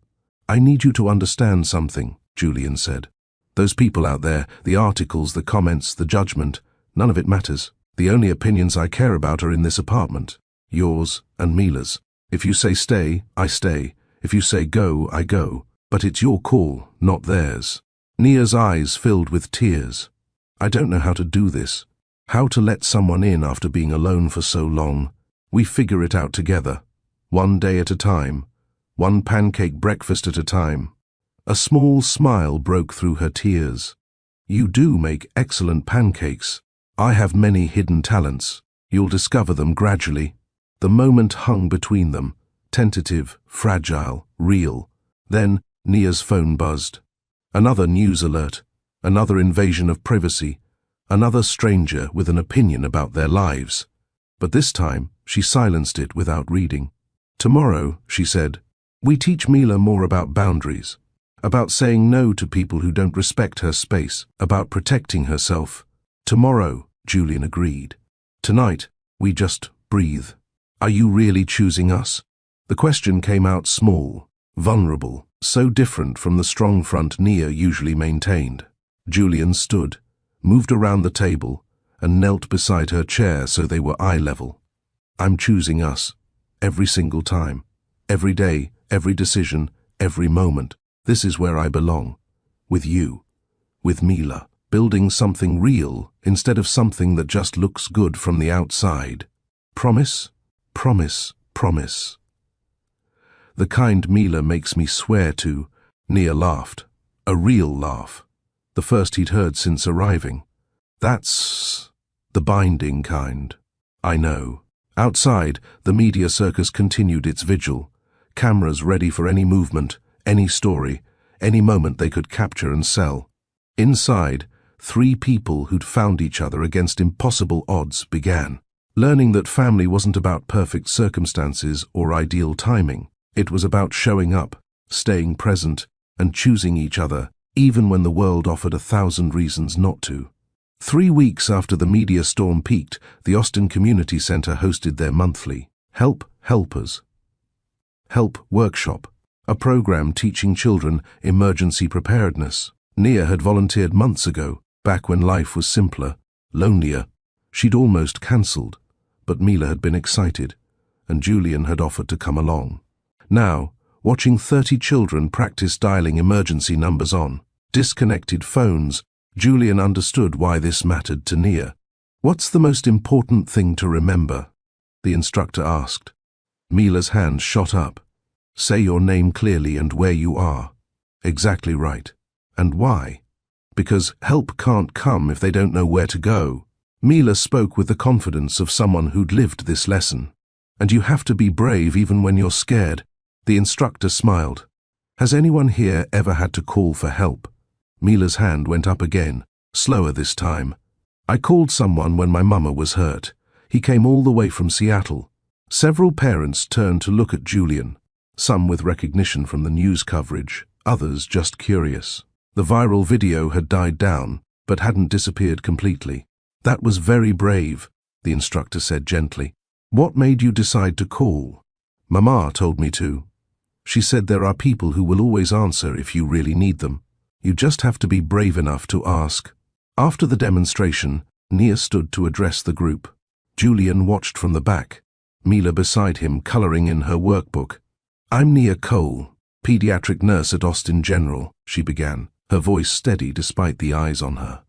I need you to understand something, Julian said. Those people out there, the articles, the comments, the judgment, none of it matters. The only opinions I care about are in this apartment. Yours and Mila's. If you say stay, I stay. If you say go, I go. But it's your call, not theirs. Nia's eyes filled with tears. I don't know how to do this. How to let someone in after being alone for so long. We figure it out together. One day at a time. One pancake breakfast at a time. A small smile broke through her tears. You do make excellent pancakes. I have many hidden talents. You'll discover them gradually. The moment hung between them, tentative, fragile, real. Then Nia's phone buzzed. Another news alert, another invasion of privacy, another stranger with an opinion about their lives. But this time, she silenced it without reading. Tomorrow, she said, we teach Mila more about boundaries, about saying no to people who don't respect her space, about protecting herself. Tomorrow, Julian agreed. Tonight, we just breathe. Are you really choosing us? The question came out small, vulnerable, so different from the strong front Nia usually maintained. Julian stood, moved around the table, and knelt beside her chair so they were eye level. I'm choosing us. Every single time. Every day, every decision, every moment. This is where I belong. With you. With Mila. Building something real instead of something that just looks good from the outside. Promise? Promise, promise. The kind Mila makes me swear to. Nia laughed. A real laugh. The first he'd heard since arriving. That's the binding kind. I know. Outside, the media circus continued its vigil. Cameras ready for any movement, any story, any moment they could capture and sell. Inside, 3 people who'd found each other against impossible odds began. Learning that family wasn't about perfect circumstances or ideal timing. It was about showing up, staying present, and choosing each other, even when the world offered 1,000 reasons not to. 3 weeks after the media storm peaked, the Austin Community Center hosted their monthly Help Helpers Help Workshop, a program teaching children emergency preparedness. Nia had volunteered months ago, back when life was simpler, lonelier. She'd almost cancelled, but Mila had been excited, and Julian had offered to come along. Now, watching 30 children practice dialing emergency numbers on disconnected phones, Julian understood why this mattered to Nia. What's the most important thing to remember? The instructor asked. Mila's hand shot up. Say your name clearly and where you are. Exactly right. And why? Because help can't come if they don't know where to go. Mila spoke with the confidence of someone who'd lived this lesson. And you have to be brave even when you're scared. The instructor smiled. Has anyone here ever had to call for help? Mila's hand went up again, slower this time. I called someone when my mama was hurt. He came all the way from Seattle. Several parents turned to look at Julian, some with recognition from the news coverage, others just curious. The viral video had died down, but hadn't disappeared completely. That was very brave, the instructor said gently. What made you decide to call? Mama told me to. She said there are people who will always answer if you really need them. You just have to be brave enough to ask. After the demonstration, Nia stood to address the group. Julian watched from the back, Mila beside him coloring in her workbook. I'm Nia Cole, pediatric nurse at Austin General, she began, her voice steady despite the eyes on her.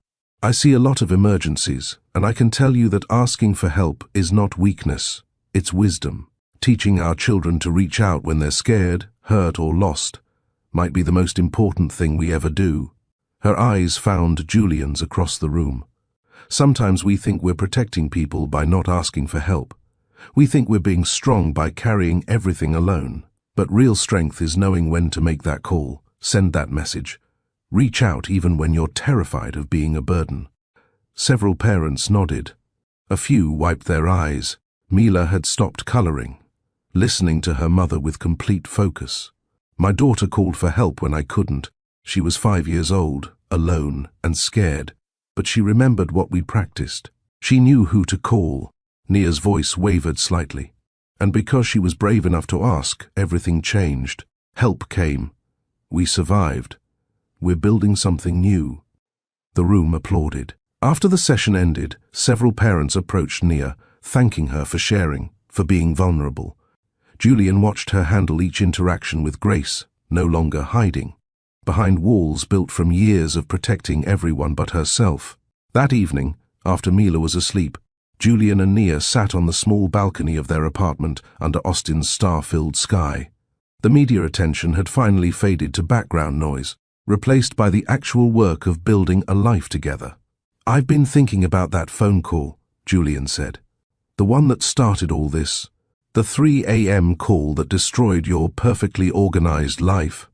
I see a lot of emergencies, and I can tell you that asking for help is not weakness, it's wisdom. Teaching our children to reach out when they're scared, hurt, or lost might be the most important thing we ever do. Her eyes found Julian's across the room. Sometimes we think we're protecting people by not asking for help. We think we're being strong by carrying everything alone. But real strength is knowing when to make that call, send that message. Reach out even when you're terrified of being a burden. Several parents nodded. A few wiped their eyes. Mila had stopped coloring, listening to her mother with complete focus. My daughter called for help when I couldn't. She was 5 years old, alone and scared, but she remembered what we practiced. She knew who to call. Nia's voice wavered slightly. And because she was brave enough to ask, everything changed. Help came. We survived. We're building something new. The room applauded. After the session ended, several parents approached Nia, thanking her for sharing, for being vulnerable. Julian watched her handle each interaction with grace, no longer hiding, behind walls built from years of protecting everyone but herself. That evening, after Mila was asleep, Julian and Nia sat on the small balcony of their apartment under Austin's star-filled sky. The media attention had finally faded to background noise, replaced by the actual work of building a life together. "I've been thinking about that phone call," Julian said. "The one that started all this. The 3 a.m. call that destroyed your perfectly organized life.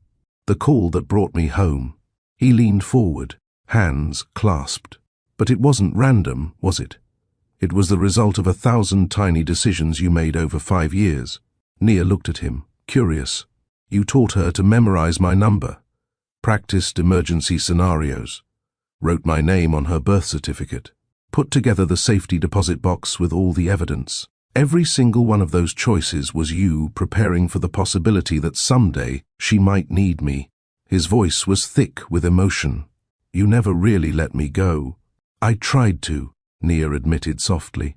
The call that brought me home." He leaned forward, hands clasped. "But it wasn't random, was it? It was the result of 1,000 tiny decisions you made over 5 years." Nia looked at him, curious. "You taught her to memorize my number, practiced emergency scenarios, wrote my name on her birth certificate, put together the safety deposit box with all the evidence. Every single one of those choices was you preparing for the possibility that someday she might need me." His voice was thick with emotion. "You never really let me go." "I tried to," Nia admitted softly.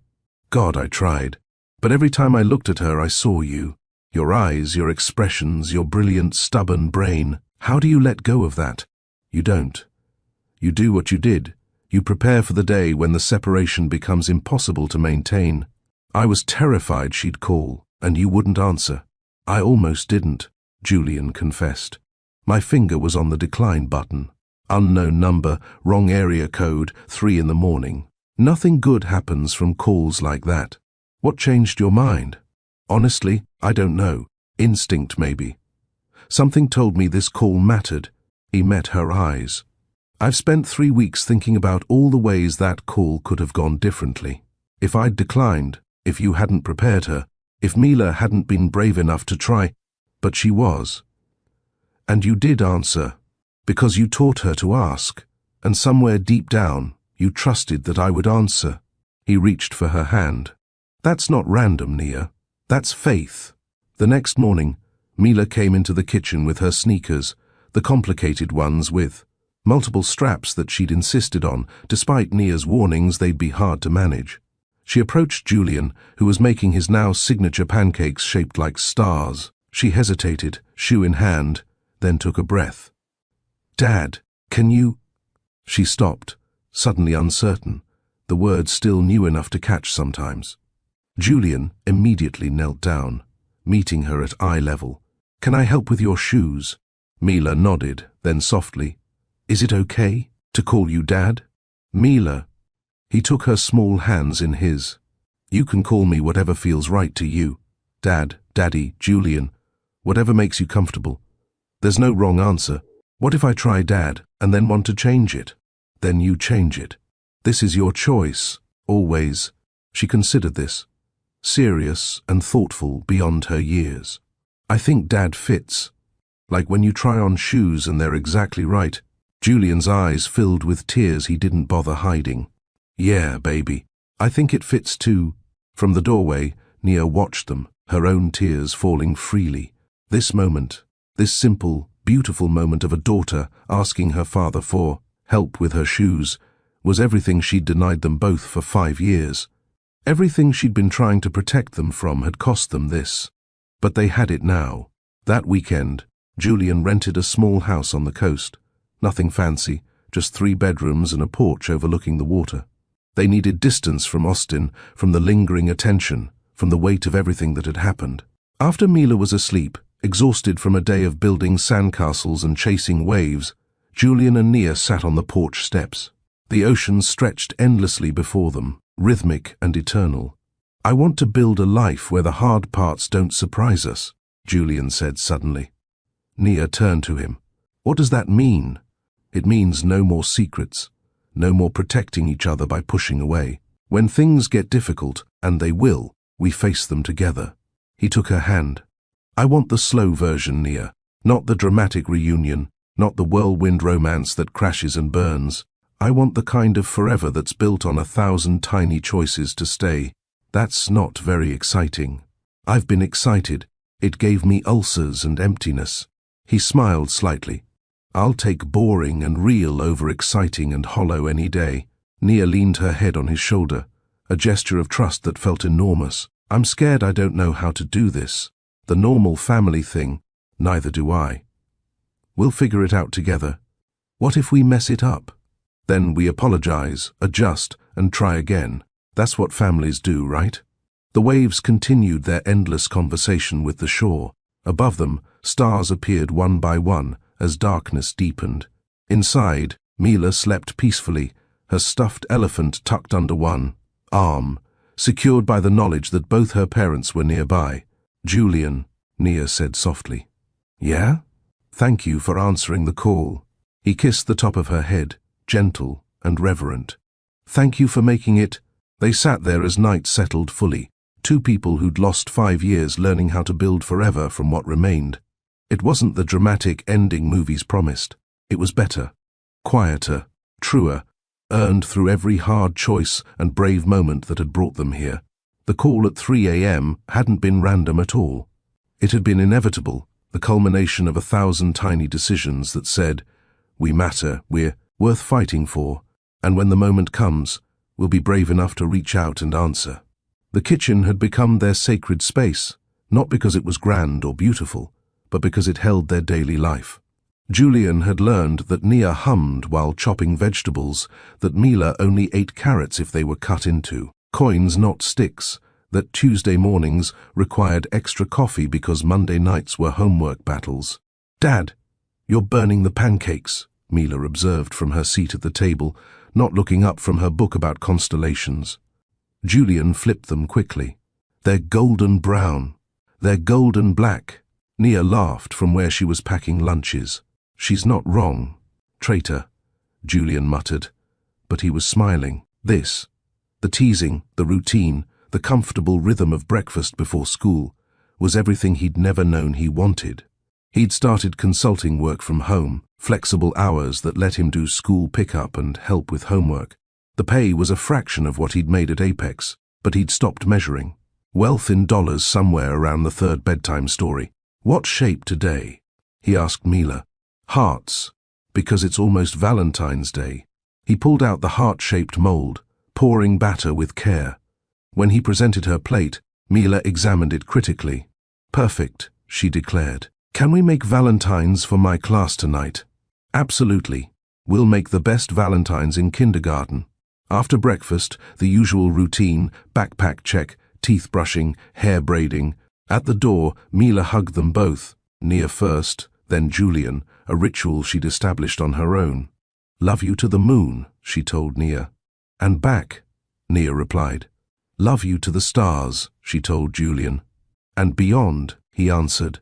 "God, I tried. But every time I looked at her, I saw you. Your eyes, your expressions, your brilliant, stubborn brain. How do you let go of that? You don't. You do what you did. You prepare for the day when the separation becomes impossible to maintain. I was terrified she'd call, and you wouldn't answer. I almost didn't," Julian confessed. "My finger was on the decline button. Unknown number, wrong area code, 3 in the morning. Nothing good happens from calls like that. What changed your mind?" "Honestly, I don't know. Instinct, maybe. Something told me this call mattered." He met her eyes. "I've spent 3 weeks thinking about all the ways that call could have gone differently. If I'd declined, if you hadn't prepared her, if Mila hadn't been brave enough to try, but she was. And you did answer, because you taught her to ask, and somewhere deep down, you trusted that I would answer." He reached for her hand. "That's not random, Nia. That's faith." The next morning, Mila came into the kitchen with her sneakers, the complicated ones with multiple straps that she'd insisted on, despite Nia's warnings they'd be hard to manage. She approached Julian, who was making his now signature pancakes shaped like stars. She hesitated, shoe in hand, then took a breath. "Dad, can you—" She stopped, suddenly uncertain, the words still new enough to catch sometimes. Julian immediately knelt down, meeting her at eye level. "Can I help with your shoes?" Mila nodded, then softly, "Is it okay to call you Dad?" "Mila." He took her small hands in his. "You can call me whatever feels right to you. Dad, Daddy, Julian, whatever makes you comfortable. There's no wrong answer. What if I try Dad and then want to change it? Then you change it. This is your choice, always." She considered this, serious and thoughtful beyond her years. "I think Dad fits. Like when you try on shoes and they're exactly right." Julian's eyes filled with tears he didn't bother hiding. "Yeah, baby. I think it fits too." From the doorway, Nia watched them, her own tears falling freely. This moment, this simple, beautiful moment of a daughter asking her father for help with her shoes, was everything she'd denied them both for 5 years. Everything she'd been trying to protect them from had cost them this. But they had it now. That weekend, Julian rented a small house on the coast. Nothing fancy, just 3 bedrooms and a porch overlooking the water. They needed distance from Austin, from the lingering attention, from the weight of everything that had happened. After Mila was asleep, exhausted from a day of building sandcastles and chasing waves, Julian and Nia sat on the porch steps. The ocean stretched endlessly before them, rhythmic and eternal. "I want to build a life where the hard parts don't surprise us," Julian said suddenly. Nia turned to him. "What does that mean?" "It means no more secrets, no more protecting each other by pushing away. When things get difficult, and they will, we face them together." He took her hand. "I want the slow version, Nia, not the dramatic reunion, not the whirlwind romance that crashes and burns. I want the kind of forever that's built on 1,000 tiny choices to stay. That's not very exciting." "I've been excited. It gave me ulcers and emptiness." He smiled slightly. "I'll take boring and real over exciting and hollow any day." Nia leaned her head on his shoulder, a gesture of trust that felt enormous. "I'm scared I don't know how to do this. The normal family thing, neither do I. We'll figure it out together. What if we mess it up? Then we apologize, adjust, and try again. That's what families do, right?" The waves continued their endless conversation with the shore. Above them, stars appeared one by one as darkness deepened. Inside, Mila slept peacefully, her stuffed elephant tucked under one arm, secured by the knowledge that both her parents were nearby. "Julian," Nia said softly. "Yeah? Thank you for answering the call." He kissed the top of her head, gentle and reverent. "Thank you for making it." They sat there as night settled fully, 2 people who'd lost 5 years learning how to build forever from what remained. It wasn't the dramatic ending movies promised. It was better, quieter, truer, earned through every hard choice and brave moment that had brought them here. The call at 3 a.m. hadn't been random at all. It had been inevitable, the culmination of 1,000 tiny decisions that said, "We matter, we're worth fighting for, and when the moment comes, we'll be brave enough to reach out and answer." The kitchen had become their sacred space, not because it was grand or beautiful, but because it held their daily life. Julian had learned that Nia hummed while chopping vegetables, that Mila only ate carrots if they were cut into, coins not sticks, that Tuesday mornings required extra coffee because Monday nights were homework battles. "Dad, you're burning the pancakes," Mila observed from her seat at the table, not looking up from her book about constellations. Julian flipped them quickly. "They're golden brown. They're golden black." Nia laughed from where she was packing lunches. "She's not wrong." "Traitor," Julian muttered, but he was smiling. This, the teasing, the routine, the comfortable rhythm of breakfast before school, was everything he'd never known he wanted. He'd started consulting work from home, flexible hours that let him do school pickup and help with homework. The pay was a fraction of what he'd made at Apex, but he'd stopped measuring. Wealth in dollars somewhere around the 3rd bedtime story. "What shape today?" he asked Mila. "Hearts, because it's almost Valentine's Day." He pulled out the heart-shaped mold, pouring batter with care. When he presented her plate, Mila examined it critically. "Perfect," she declared. "Can we make Valentines for my class tonight?" "Absolutely. We'll make the best Valentines in kindergarten." After breakfast, the usual routine, backpack check, teeth brushing, hair braiding. At the door, Mila hugged them both, Nia first, then Julian, a ritual she'd established on her own. "Love you to the moon," she told Nia. "And back," Nia replied. "Love you to the stars," she told Julian. "And beyond," he answered.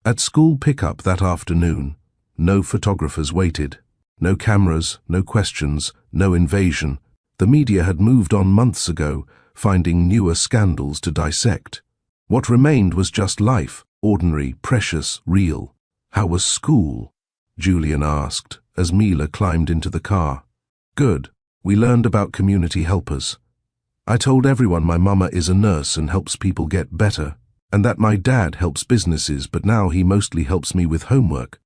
At school pickup that afternoon, no photographers waited. No cameras, no questions, no invasion. The media had moved on months ago, finding newer scandals to dissect. What remained was just life, ordinary, precious, real. "How was school?" Julian asked, as Mila climbed into the car. "Good. We learned about community helpers. I told everyone my mama is a nurse and helps people get better, and that my dad helps businesses, but now he mostly helps me with homework."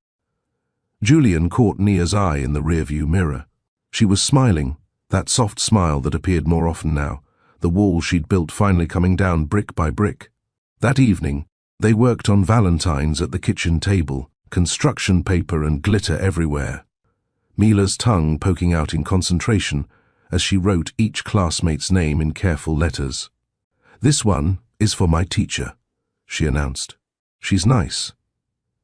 Julian caught Nia's eye in the rearview mirror. She was smiling, that soft smile that appeared more often now, the wall she'd built finally coming down brick by brick. That evening, they worked on Valentines at the kitchen table, construction paper and glitter everywhere. Mila's tongue poking out in concentration as she wrote each classmate's name in careful letters. "This one is for my teacher," she announced. "She's nice.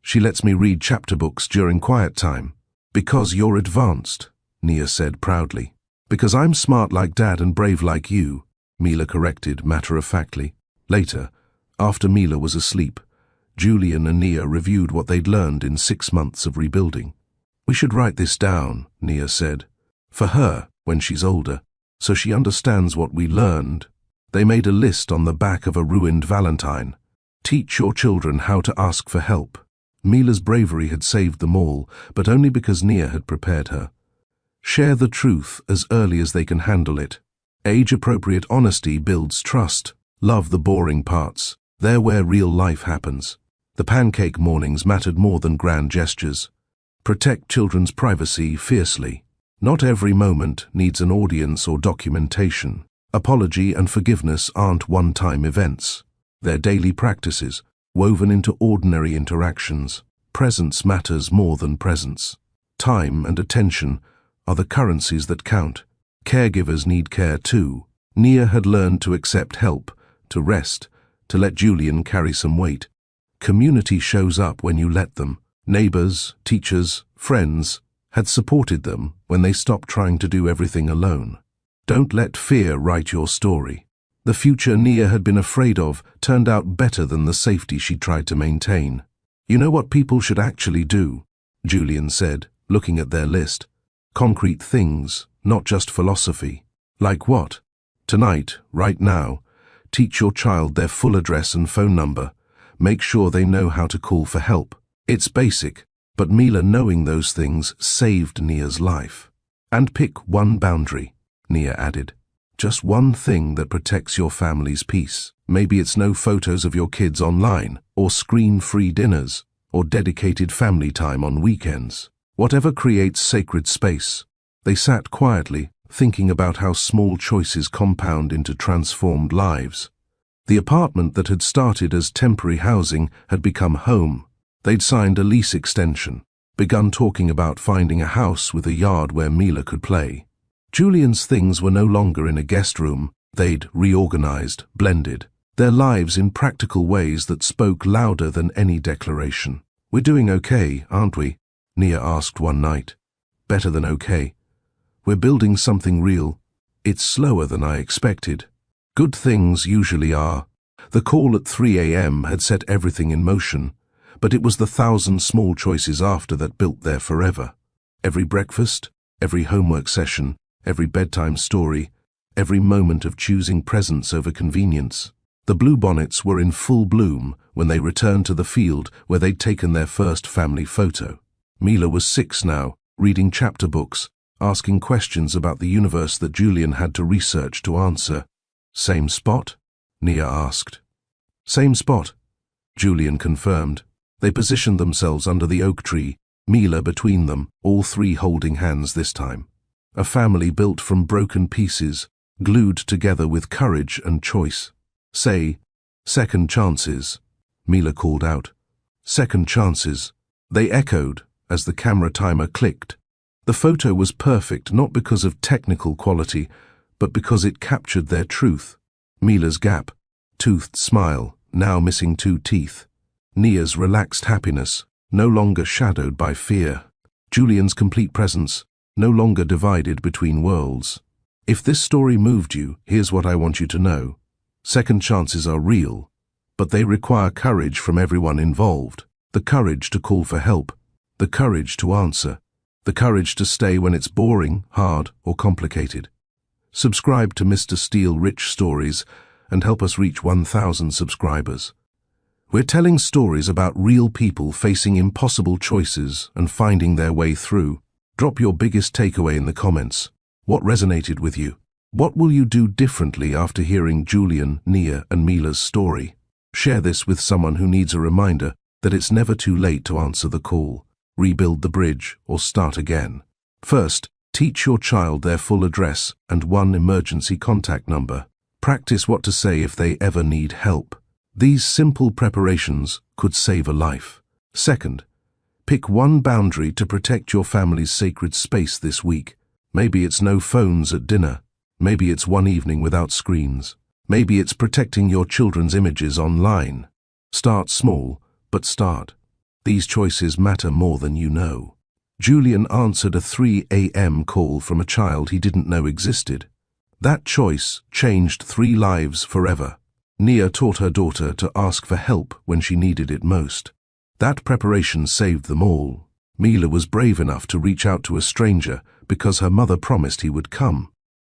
She lets me read chapter books during quiet time." "Because you're advanced," Nia said proudly. "Because I'm smart like Dad and brave like you," Mila corrected matter-of-factly. Later, after Mila was asleep, Julian and Nia reviewed what they'd learned in 6 months of rebuilding. "We should write this down," Nia said. "For her, when she's older, so she understands what we learned." They made a list on the back of a ruined valentine. "Teach your children how to ask for help." Mila's bravery had saved them all, but only because Nia had prepared her. "Share the truth as early as they can handle it. Age-appropriate honesty builds trust. Love the boring parts. They're where real life happens." The pancake mornings mattered more than grand gestures. Protect children's privacy fiercely. Not every moment needs an audience or documentation. Apology and forgiveness aren't one-time events. They're daily practices, woven into ordinary interactions. Presence matters more than presence. Time and attention are the currencies that count. Caregivers need care too. Nia had learned to accept help, to rest, to let Julian carry some weight. Community shows up when you let them. Neighbors, teachers, friends had supported them when they stopped trying to do everything alone. Don't let fear write your story. The future Nia had been afraid of turned out better than the safety she tried to maintain. "You know what people should actually do?" Julian said, looking at their list. "Concrete things, not just philosophy." "Like what?" "Tonight, right now, teach your child their full address and phone number. Make sure they know how to call for help." It's basic, but Mila knowing those things saved Nia's life. "And pick one boundary," Nia added. "Just one thing that protects your family's peace. Maybe it's no photos of your kids online, or screen-free dinners, or dedicated family time on weekends. Whatever creates sacred space." They sat quietly, thinking about how small choices compound into transformed lives. The apartment that had started as temporary housing had become home. They'd signed a lease extension, begun talking about finding a house with a yard where Mila could play. Julian's things were no longer in a guest room. They'd reorganized, blended, their lives in practical ways that spoke louder than any declaration. "We're doing okay, aren't we?" Nia asked one night. "Better than okay. We're building something real. It's slower than I expected." Good things usually are. The call at 3 a.m. had set everything in motion, but it was the 1,000 small choices after that built their forever. Every breakfast, every homework session, every bedtime story, every moment of choosing presence over convenience. The bluebonnets were in full bloom when they returned to the field where they'd taken their first family photo. Mila was 6 now, reading chapter books, asking questions about the universe that Julian had to research to answer. "Same spot?" Nia asked. "Same spot," Julian confirmed. They positioned themselves under the oak tree, Mila between them, all 3 holding hands this time. A family built from broken pieces, glued together with courage and choice. "Say, second chances," Mila called out. "Second chances." They echoed as the camera timer clicked. The photo was perfect not because of technical quality, but because it captured their truth. Mila's gap, toothed smile, now missing 2 teeth. Nia's relaxed happiness, no longer shadowed by fear. Julian's complete presence, no longer divided between worlds. If this story moved you, here's what I want you to know. Second chances are real, but they require courage from everyone involved. The courage to call for help, the courage to answer, the courage to stay when it's boring, hard, or complicated. Subscribe to Mr. Steele Rich Stories and help us reach 1,000 subscribers. We're telling stories about real people facing impossible choices and finding their way through. Drop your biggest takeaway in the comments. What resonated with you? What will you do differently after hearing Julian, Nia, and Mila's story? Share this with someone who needs a reminder that it's never too late to answer the call, rebuild the bridge, or start again. First, teach your child their full address and 1 emergency contact number. Practice what to say if they ever need help. These simple preparations could save a life. Second, Pick one boundary to protect your family's sacred space this week. Maybe it's no phones at dinner. Maybe it's one evening without screens. Maybe it's protecting your children's images online. Start small, but start. These choices matter more than you know. Julian answered a 3 a.m. call from a child he didn't know existed. That choice changed 3 lives forever. Nia taught her daughter to ask for help when she needed it most. That preparation saved them all. Mila was brave enough to reach out to a stranger because her mother promised he would come.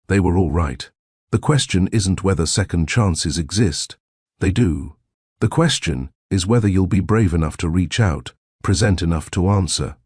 They were all right. The question isn't whether second chances exist. They do. The question is whether you'll be brave enough to reach out, present enough to answer,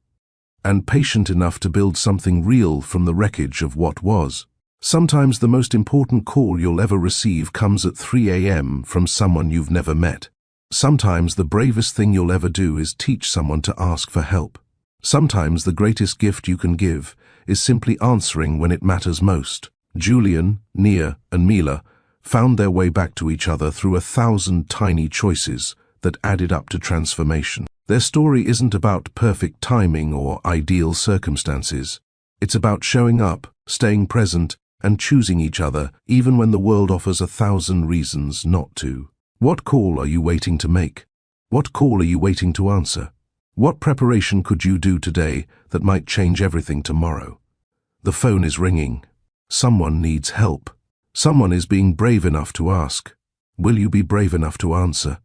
and patient enough to build something real from the wreckage of what was. Sometimes the most important call you'll ever receive comes at 3 a.m. from someone you've never met. Sometimes the bravest thing you'll ever do is teach someone to ask for help. Sometimes the greatest gift you can give is simply answering when it matters most. Julian, Nia, and Mila found their way back to each other through 1,000 tiny choices that added up to transformation. Their story isn't about perfect timing or ideal circumstances. It's about showing up, staying present, and choosing each other even when the world offers 1,000 reasons not to. What call are you waiting to make? What call are you waiting to answer? What preparation could you do today that might change everything tomorrow? The phone is ringing. Someone needs help. Someone is being brave enough to ask. Will you be brave enough to answer?